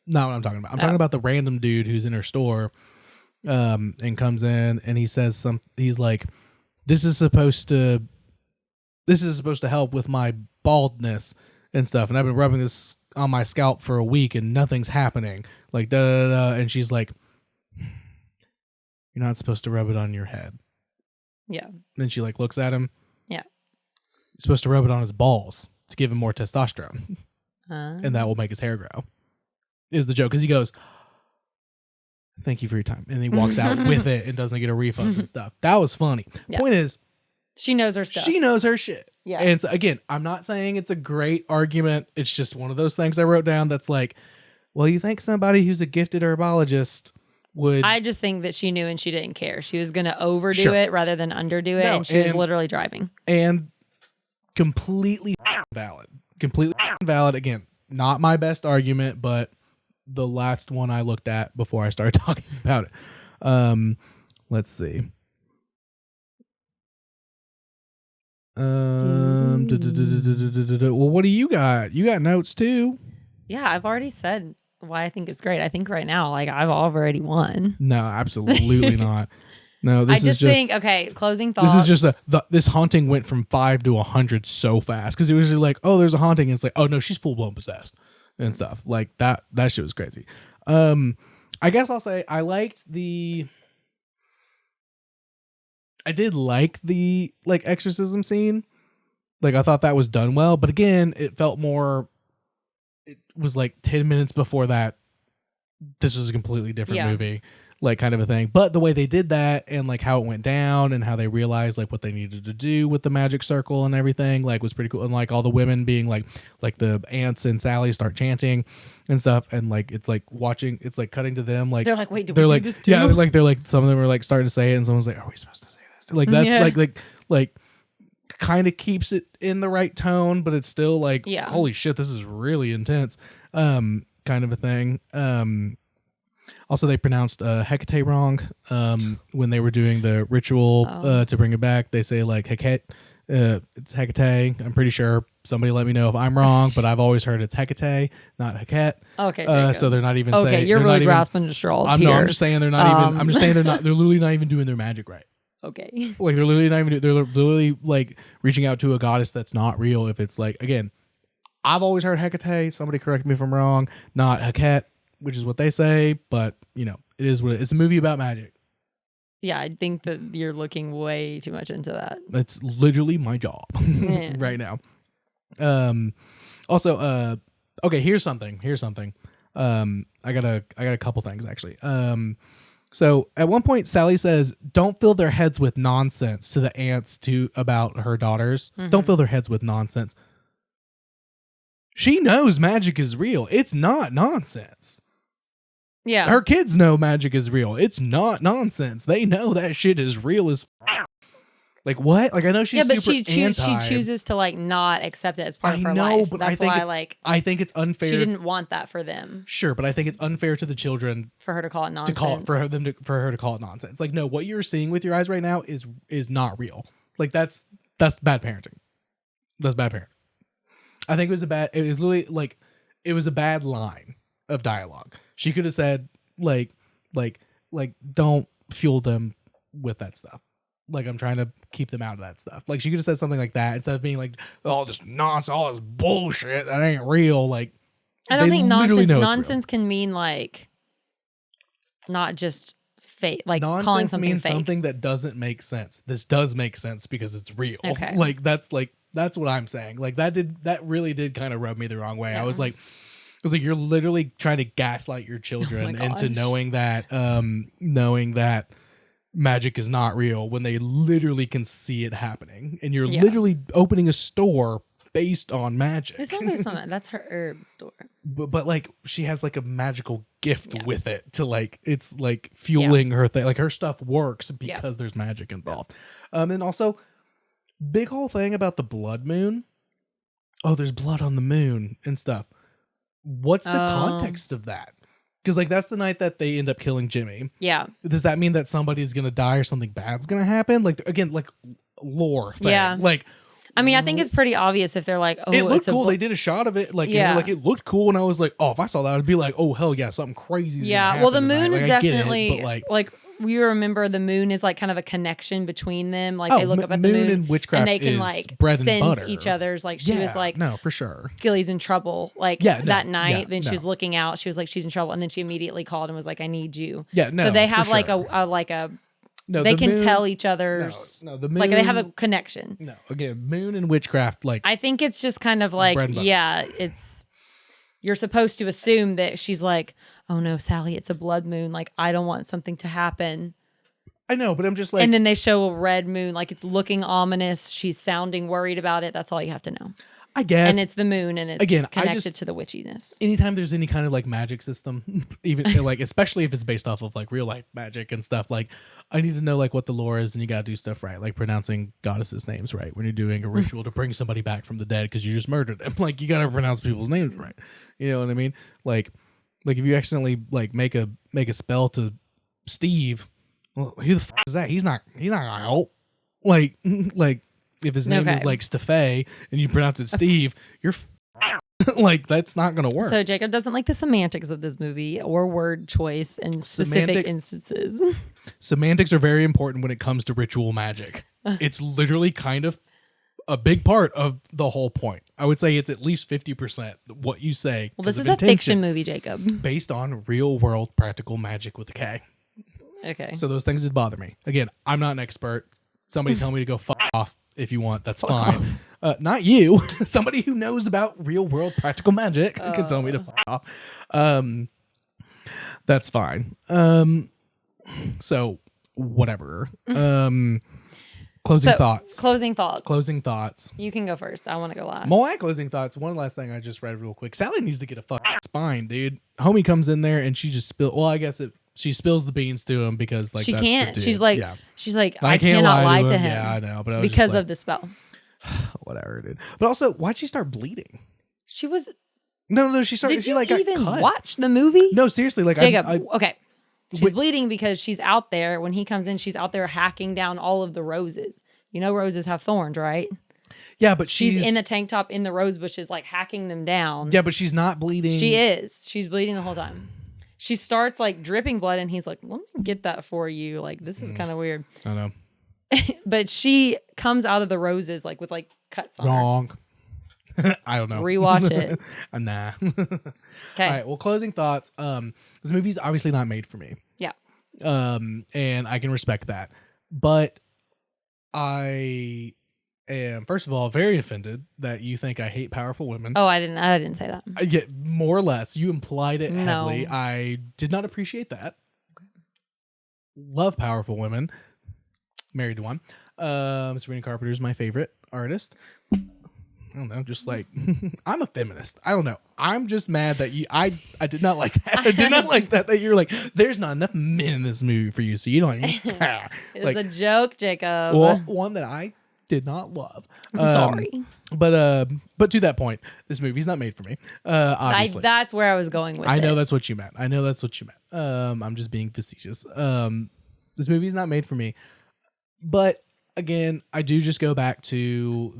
not what I'm talking about. I'm talking about the random dude who's in her store and comes in and he says he's like, this is supposed to help with my baldness and stuff, and I've been rubbing this on my scalp for a week and nothing's happening, like da da da. And she's like, you're not supposed to rub it on your head. Yeah. Then she like looks at him. Yeah. You're supposed to rub it on his balls to give him more testosterone. And that will make his hair grow, is the joke. Because he goes, thank you for your time. And he walks out with it and doesn't get a refund and stuff. That was funny. Yeah. Point is, she knows her stuff. she knows her shit. Yeah. And so, again, I'm not saying it's a great argument. It's just one of those things I wrote down that's like, well, you think somebody who's a gifted herbologist would... I just think that she knew and she didn't care. She was going to overdo it rather than underdo it. No, and she was literally driving. And completely valid. Completely valid. Again, not my best argument, but the last one I looked at before I started talking about it. Let's see. Well, what do you got? You got notes too? Yeah, I've already said why I think it's great. I think right now, like I've already won. No, absolutely not. No, I just think, okay, closing thoughts. This is just this haunting went from 5 to 100 so fast because it was like, oh, there's a haunting, and it's like, oh no, she's full blown possessed and stuff like that. That shit was crazy. I guess I'll say I did like the like exorcism scene. Like I thought that was done well, but again, it felt more. It was like 10 minutes before that. This was a completely different movie. Like kind of a thing, but the way they did that and like how it went down and how they realized like what they needed to do with the magic circle and everything like was pretty cool. And like all the women being like the aunts and Sally start chanting and stuff, and like it's like watching, it's like cutting to them like they're like, wait, they're we like do this too? yeah, they're like some of them are like starting to say it and someone's like, are we supposed to say this? Like that's like kind of keeps it in the right tone, but it's still like holy shit, this is really intense kind of a thing. Also, they pronounced Hecate wrong when they were doing the ritual to bring it back. They say like Hecate. It's Hecate. I'm pretty sure. Somebody let me know if I'm wrong, but I've always heard it's Hecate, not Hecate. Okay. So they're not even saying. Okay, you're really grasping at straws here. No, I'm just saying they're not even. I'm just saying they're not. They're literally not even doing their magic right. Okay. Like they're literally not even. They're literally like reaching out to a goddess that's not real. If it's like again, I've always heard Hecate. Somebody correct me if I'm wrong. Not Hecate, which is what they say, but you know, it is what it is. It's a movie about magic. Yeah, I think that you're looking way too much into that. That's literally my job right now. Also, okay, here's something. I got a couple things actually. So at one point Sally says, "Don't fill their heads with nonsense" to the aunts about her daughters. Don't fill their heads with nonsense. She knows magic is real. It's not nonsense. Yeah. Her kids know magic is real. It's not nonsense. They know that shit is real as Like what? Like I know she's but super she anti. chooses to like not accept it as part of her know, life. but That's why I think it's unfair. she didn't want that for them. Sure, but I think it's unfair to the children for her to call it nonsense. for her to call it nonsense. Like no, what you're seeing with your eyes right now is not real. Like that's bad parenting. That's bad parenting. I think it was literally like it was a bad line of dialogue. She could have said like don't fuel them with that stuff. Like I'm trying to keep them out of that stuff. Like she could have said something like that instead of being like, all this nonsense, all this bullshit that ain't real. Like I don't think nonsense can mean like not just fake. Like nonsense calling something means fake. something that doesn't make sense. This does make sense because it's real. Okay. That's what I'm saying. Like that really did kind of rub me the wrong way. Yeah. I was like you're literally trying to gaslight your children into knowing that magic is not real when they literally can see it happening, and you're literally opening a store based on magic. It's not based on that. That's her herb store. But like she has like a magical gift with it to like it's like fueling her thing. Like her stuff works because there's magic involved. And also big whole thing about the blood moon. Oh, there's blood on the moon and stuff. What's the context of that? Because like that's the night that they end up killing Jimmy. Yeah. Does that mean that somebody's gonna die or something bad's gonna happen? Like again, like lore thing. Yeah. Like I mean, I think it's pretty obvious if they're like, oh, it looked cool. They did a shot of it. Like, you know, like it looked cool. And I was like, oh, if I saw that, I'd be like, oh, hell yeah, something crazy. Yeah. Well, the moon is definitely like we remember the moon is like kind of a connection between them. Like they look up at the moon and witchcraft and they can like sense each other's. Like she was like, no, for sure. Gilly's in trouble. Like that night, then she was looking out. She was like, she's in trouble. And then she immediately called and was like, I need you. Yeah. No. So they have like a no, they can tell each other's. No, the moon, like they have a connection. No, again, moon and witchcraft. Like I think it's just kind of like it's. You're supposed to assume that she's like, oh no, Sally, it's a blood moon. Like I don't want something to happen. I know, but I'm just like. And then they show a red moon, like it's looking ominous. She's sounding worried about it. That's all you have to know. I guess. And it's the moon, and it's connected to the witchiness. Anytime there's any kind of like magic system, even like especially if it's based off of like real life magic and stuff, like I need to know like what the lore is, and you gotta do stuff right, like pronouncing goddesses' names right when you're doing a ritual to bring somebody back from the dead because you just murdered them. Like you gotta pronounce people's names right. You know what I mean? Like if you accidentally like make a spell to Steve, well, who the fuck is that? He's not gonna help. Like. If his name is like Stefay and you pronounce it Steve, you're like that's not gonna work. So Jacob doesn't like the semantics of this movie or word choice in specific instances. Semantics are very important when it comes to ritual magic. It's literally kind of a big part of the whole point. I would say it's at least 50% what you say. Well, this is a fiction movie, Jacob. Based on real world practical magic with a K. Okay. So those things did bother me. Again, I'm not an expert. Somebody tell me to go fuck off. If you want, that's fine. Not you. Somebody who knows about real world practical magic can tell me to fuck off. That's fine. So whatever. Closing thoughts. You can go first. I want to go last. My closing thoughts. One last thing I just read real quick. Sally needs to get a fucking spine, dude. Homie comes in there and she just I guess she spills the beans to him because like she that's can't. The She's like I cannot lie to him. Yeah, I know, but because of the spell. Whatever, dude. But also, why'd she start bleeding? She was. No. She started. Did you like even got cut. Watch the movie? No, seriously. Like Jacob. Okay. She's bleeding because she's out there. When he comes in, she's out there hacking down all of the roses. You know, roses have thorns, right? Yeah, but she's in a tank top in the rose bushes, like hacking them down. Yeah, but she's not bleeding. She is. She's bleeding the whole time. She starts like dripping blood, and he's like, "Let me get that for you." Like this is kind of weird. I know. But she comes out of the roses like with like cuts on Wrong. I don't know. Rewatch it. Nah. Okay. All right. Well, closing thoughts. This movie's obviously not made for me. Yeah. And I can respect that, but I am first of all very offended that you think I hate powerful women. Oh, I didn't say that. I get more or less. You implied it heavily. No. I did not appreciate that. Okay. Love powerful women. Married to one. Sabrina Carpenter is my favorite artist. I don't know, just like I'm a feminist. I don't know. I'm just mad that I did not like that. I did not like that you're like, there's not enough men in this movie for you, so you don't even care. It was a joke, Jacob. Well, one that I did not love. I'm sorry. But to that point, this movie's not made for me. Obviously. That's where I was going with it. I know that's what you meant. I'm just being facetious. This movie is not made for me. But again, I do just go back to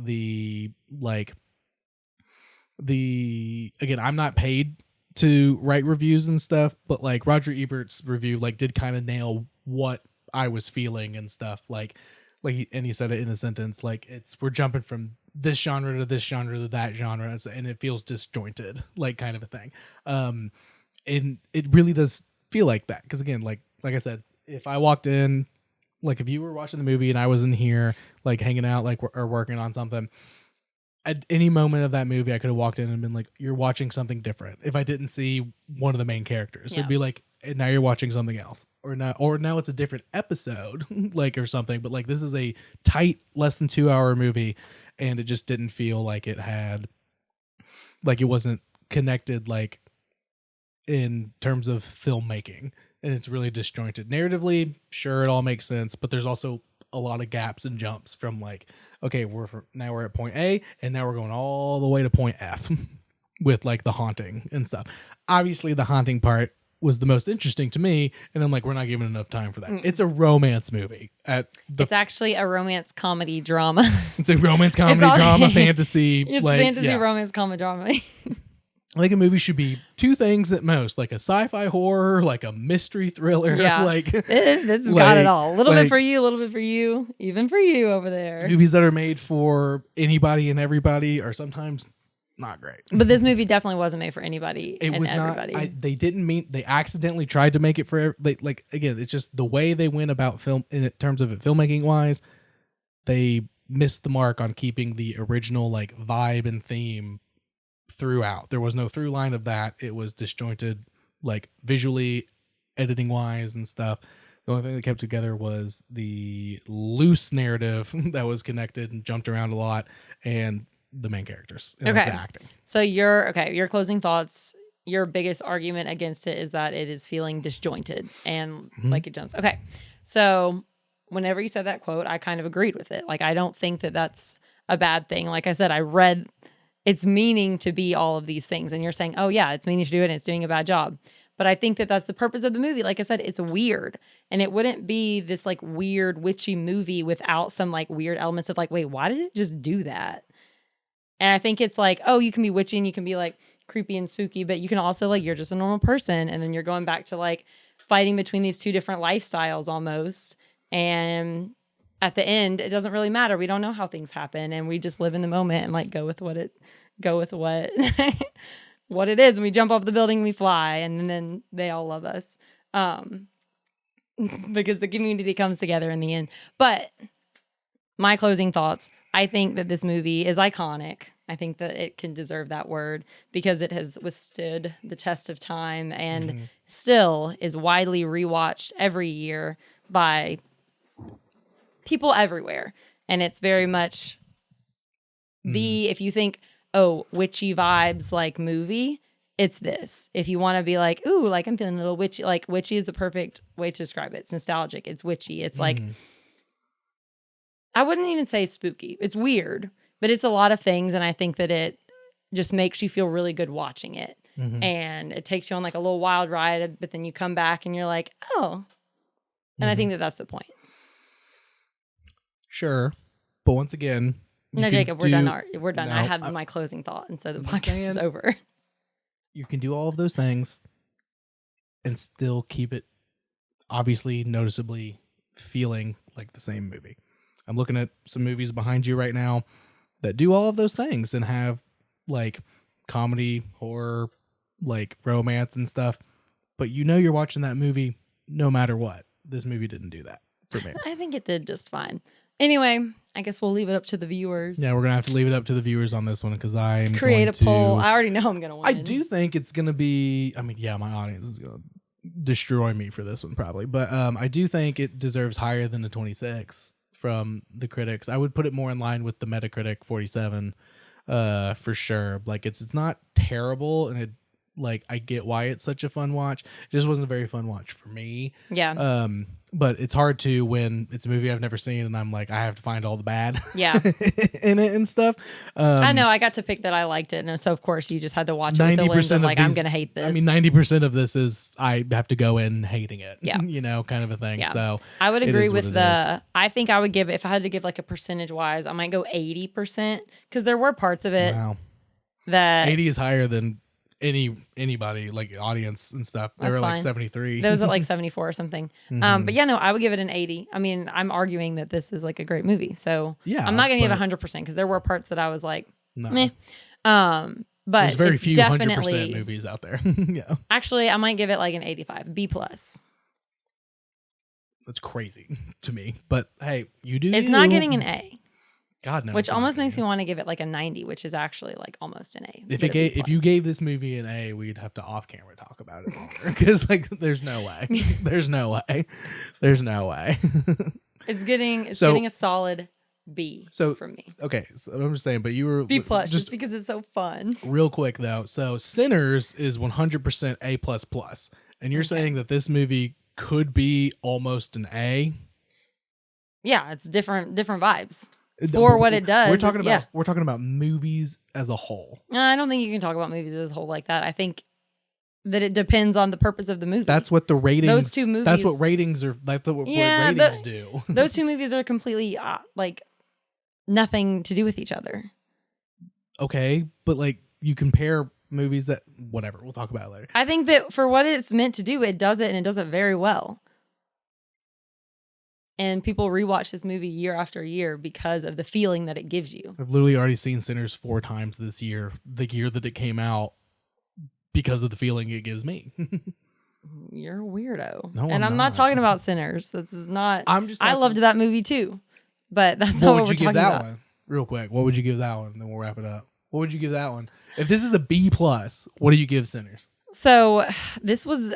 again, I'm not paid to write reviews and stuff, but like Roger Ebert's review like did kind of nail what I was feeling and stuff. And he said it in a sentence, like we're jumping from this genre to this genre to that genre, and it feels disjointed, like kind of a thing. And it really does feel like that, because again, like I said, if I walked in, like if you were watching the movie and I was in here like hanging out like or working on something, at any moment of that movie I could have walked in and been like, you're watching something different. If I didn't see one of the main characters, it'd be like, and now you're watching something else, or now it's a different episode, like, or something. But like, this is a tight, less than 2 hour movie, and it just didn't feel like it had, like, it wasn't connected, like, in terms of filmmaking, and it's really disjointed narratively. Sure, it all makes sense, but there's also a lot of gaps and jumps from like, okay, now we're at point A, and now we're going all the way to point F with like the haunting and stuff. Obviously, the haunting part was the most interesting to me, and I'm like, we're not giving enough time for that. It's a romance movie. It's actually a romance comedy drama. It's a romance comedy drama fantasy. It's like, fantasy romance comedy drama. Like a movie should be two things at most, like a sci-fi horror, like a mystery thriller. Yeah, like this has got it all. A little bit for you, a little bit for you, even for you over there. Movies that are made for anybody and everybody are sometimes not great. But this movie definitely wasn't made for anybody and everybody. They accidentally tried to make it for, like, again, it's just the way they went about film in terms of it filmmaking wise. They missed the mark on keeping the original like vibe and theme throughout. There was no through line of that. It was disjointed, like visually, editing wise and stuff. The only thing that kept together was the loose narrative that was connected and jumped around a lot, and the main characters and like, the acting. So your closing thoughts, your biggest argument against it is that it is feeling disjointed and like it jumps. Okay. So whenever you said that quote, I kind of agreed with it. Like, I don't think that that's a bad thing. Like I said, I read it's meaning to be all of these things. And you're saying, oh yeah, it's meaning to do it and it's doing a bad job. But I think that that's the purpose of the movie. Like I said, it's weird. And it wouldn't be this like weird witchy movie without some like weird elements of like, wait, why did it just do that? And I think it's like, oh, you can be witchy and you can be like creepy and spooky, but you can also like, you're just a normal person. And then you're going back to like fighting between these two different lifestyles almost. And at the end, it doesn't really matter. We don't know how things happen, and we just live in the moment and like go with what what it is. And we jump off the building, we fly, and then they all love us. Because the community comes together in the end. But my closing thoughts, I think that this movie is iconic. I think that it can deserve that word because it has withstood the test of time and still is widely rewatched every year by people everywhere. And it's very much if you think, oh, witchy vibes like movie, it's this. If you want to be like, ooh, like I'm feeling a little witchy, like witchy is the perfect way to describe it. It's nostalgic. It's witchy. It's like, I wouldn't even say spooky. It's weird, but it's a lot of things. And I think that it just makes you feel really good watching it. And it takes you on like a little wild ride, but then you come back and you're like, oh. And I think that that's the point. Sure. But once again, no, Jacob, we're done. We're done. No, I had my closing thought, and so the podcast is over. You can do all of those things and still keep it obviously noticeably feeling like the same movie. I'm looking at some movies behind you right now that do all of those things and have like comedy, horror, like romance and stuff. But you know you're watching that movie no matter what. This movie didn't do that for me. I think it did just fine. Anyway, I guess we'll leave it up to the viewers. Yeah, we're going to have to leave it up to the viewers on this one because I'm create a poll. I already know I'm going to win. I do think it's going to be, I mean, yeah, my audience is going to destroy me for this one probably. But I do think it deserves higher than the 26 from the critics. I would put it more in line with the Metacritic 47. for sure. Like it's not terrible, and it like I get why it's such a fun watch. It just wasn't a very fun watch for me. Yeah. But it's hard to when it's a movie I've never seen and I'm like I have to find all the bad Yeah. in it and stuff. I know I got to pick that I liked it, and so of course you just had to watch it with the lens of like I'm gonna hate this. I mean 90% of this is I have to go in hating it. Yeah. You know, kind of a thing. Yeah. So I would agree with I think I would give, if I had to give like a percentage wise, I might go 80% because there were parts of it that 80 is higher than anybody like audience and stuff. They were like 73. That was at like 74 or something. But yeah, no, I would give it an 80. I mean, I'm arguing that this is like a great movie, so yeah, I'm not gonna give 100% because there were parts that I was like, no. meh. But there's very few definitely 100% movies out there. Yeah, actually, I might give it like an 85, B plus. That's crazy to me, but hey, you do. It's not getting an A. God knows, which almost makes me want to give it like a 90, which is actually like almost an A. If you gave this movie an A, we'd have to off camera talk about it longer because like there's no way, there's no way. It's getting a solid B. For me. Okay, so I'm just saying, but you were B plus just because it's so fun. Real quick though, so Sinners is 100% A plus plus, and you're saying that this movie could be almost an A. Yeah, it's different vibes. For what it does. We're talking about movies as a whole. I don't think you can talk about movies as a whole like that. I think that it depends on the purpose of the movie. That's what the ratings. Those two movies. That's what ratings are. That's what ratings do. Those two movies are completely like nothing to do with each other. Okay, but like you compare movies that whatever. We'll talk about it later. I think that for what it's meant to do, it does it, and it does it very well. And people rewatch this movie year after year because of the feeling that it gives you. I've literally already seen Sinners 4 times this year, the year that it came out, because of the feeling it gives me. You're a weirdo. No, and I'm not talking about Sinners. This is not. I loved that movie too, but that's not what we're talking about. One? Real quick, what would you give that one? And then we'll wrap it up. What would you give that one? If this is a B plus, what do you give Sinners? So this was.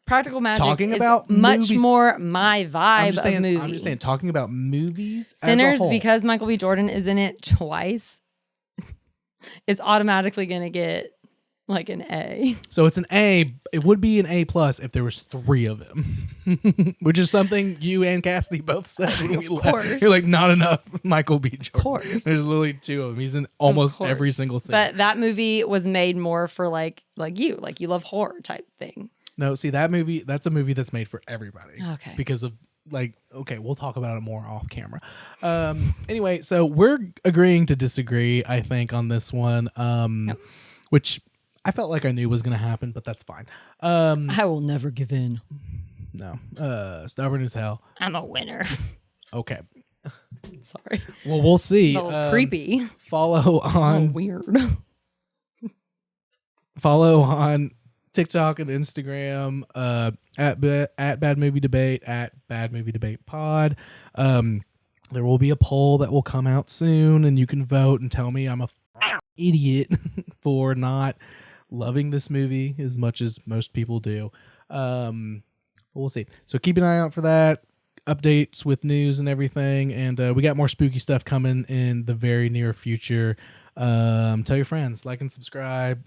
Practical Magic talking about much movies. More my vibe of movie. I'm just saying, talking about movies. Sinners, as a whole. Because Michael B. Jordan is in it twice, it's automatically going to get like an A. So it's an A. It would be an A plus if there was 3 of them, which is something you and Cassidy both said. When of course. You're like, not enough Michael B. Jordan. Of course. There's literally 2 of them. He's in almost every single scene. But that movie was made more for like you love horror type thing. No, see that movie, that's a movie that's made for everybody. Because of like, okay, we'll talk about it more off camera. Anyway, so we're agreeing to disagree, I think, on this one. Which I felt like I knew was going to happen, but that's fine. I will never give in. No. Stubborn as hell. I'm a winner. Okay. Sorry. Well, we'll see. That was creepy. Follow on. Weird. Follow on TikTok and Instagram at Bad Movie Debate, at Bad Movie Debate Pod. There will be a poll that will come out soon, and you can vote and tell me I'm a idiot for not loving this movie as much as most people do. We'll see. So keep an eye out for that. Updates with news and everything, and we got more spooky stuff coming in the very near future. Tell your friends, like and subscribe.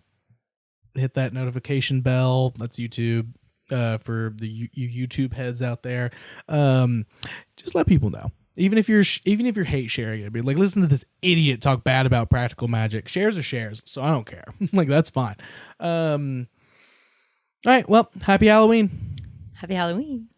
Hit that notification bell. That's YouTube for the YouTube heads out there. Just let people know. Even if you're hate sharing it, be like, listen to this idiot talk bad about Practical Magic. Shares are shares, so I don't care. Like that's fine. All right. Well, happy Halloween. Happy Halloween.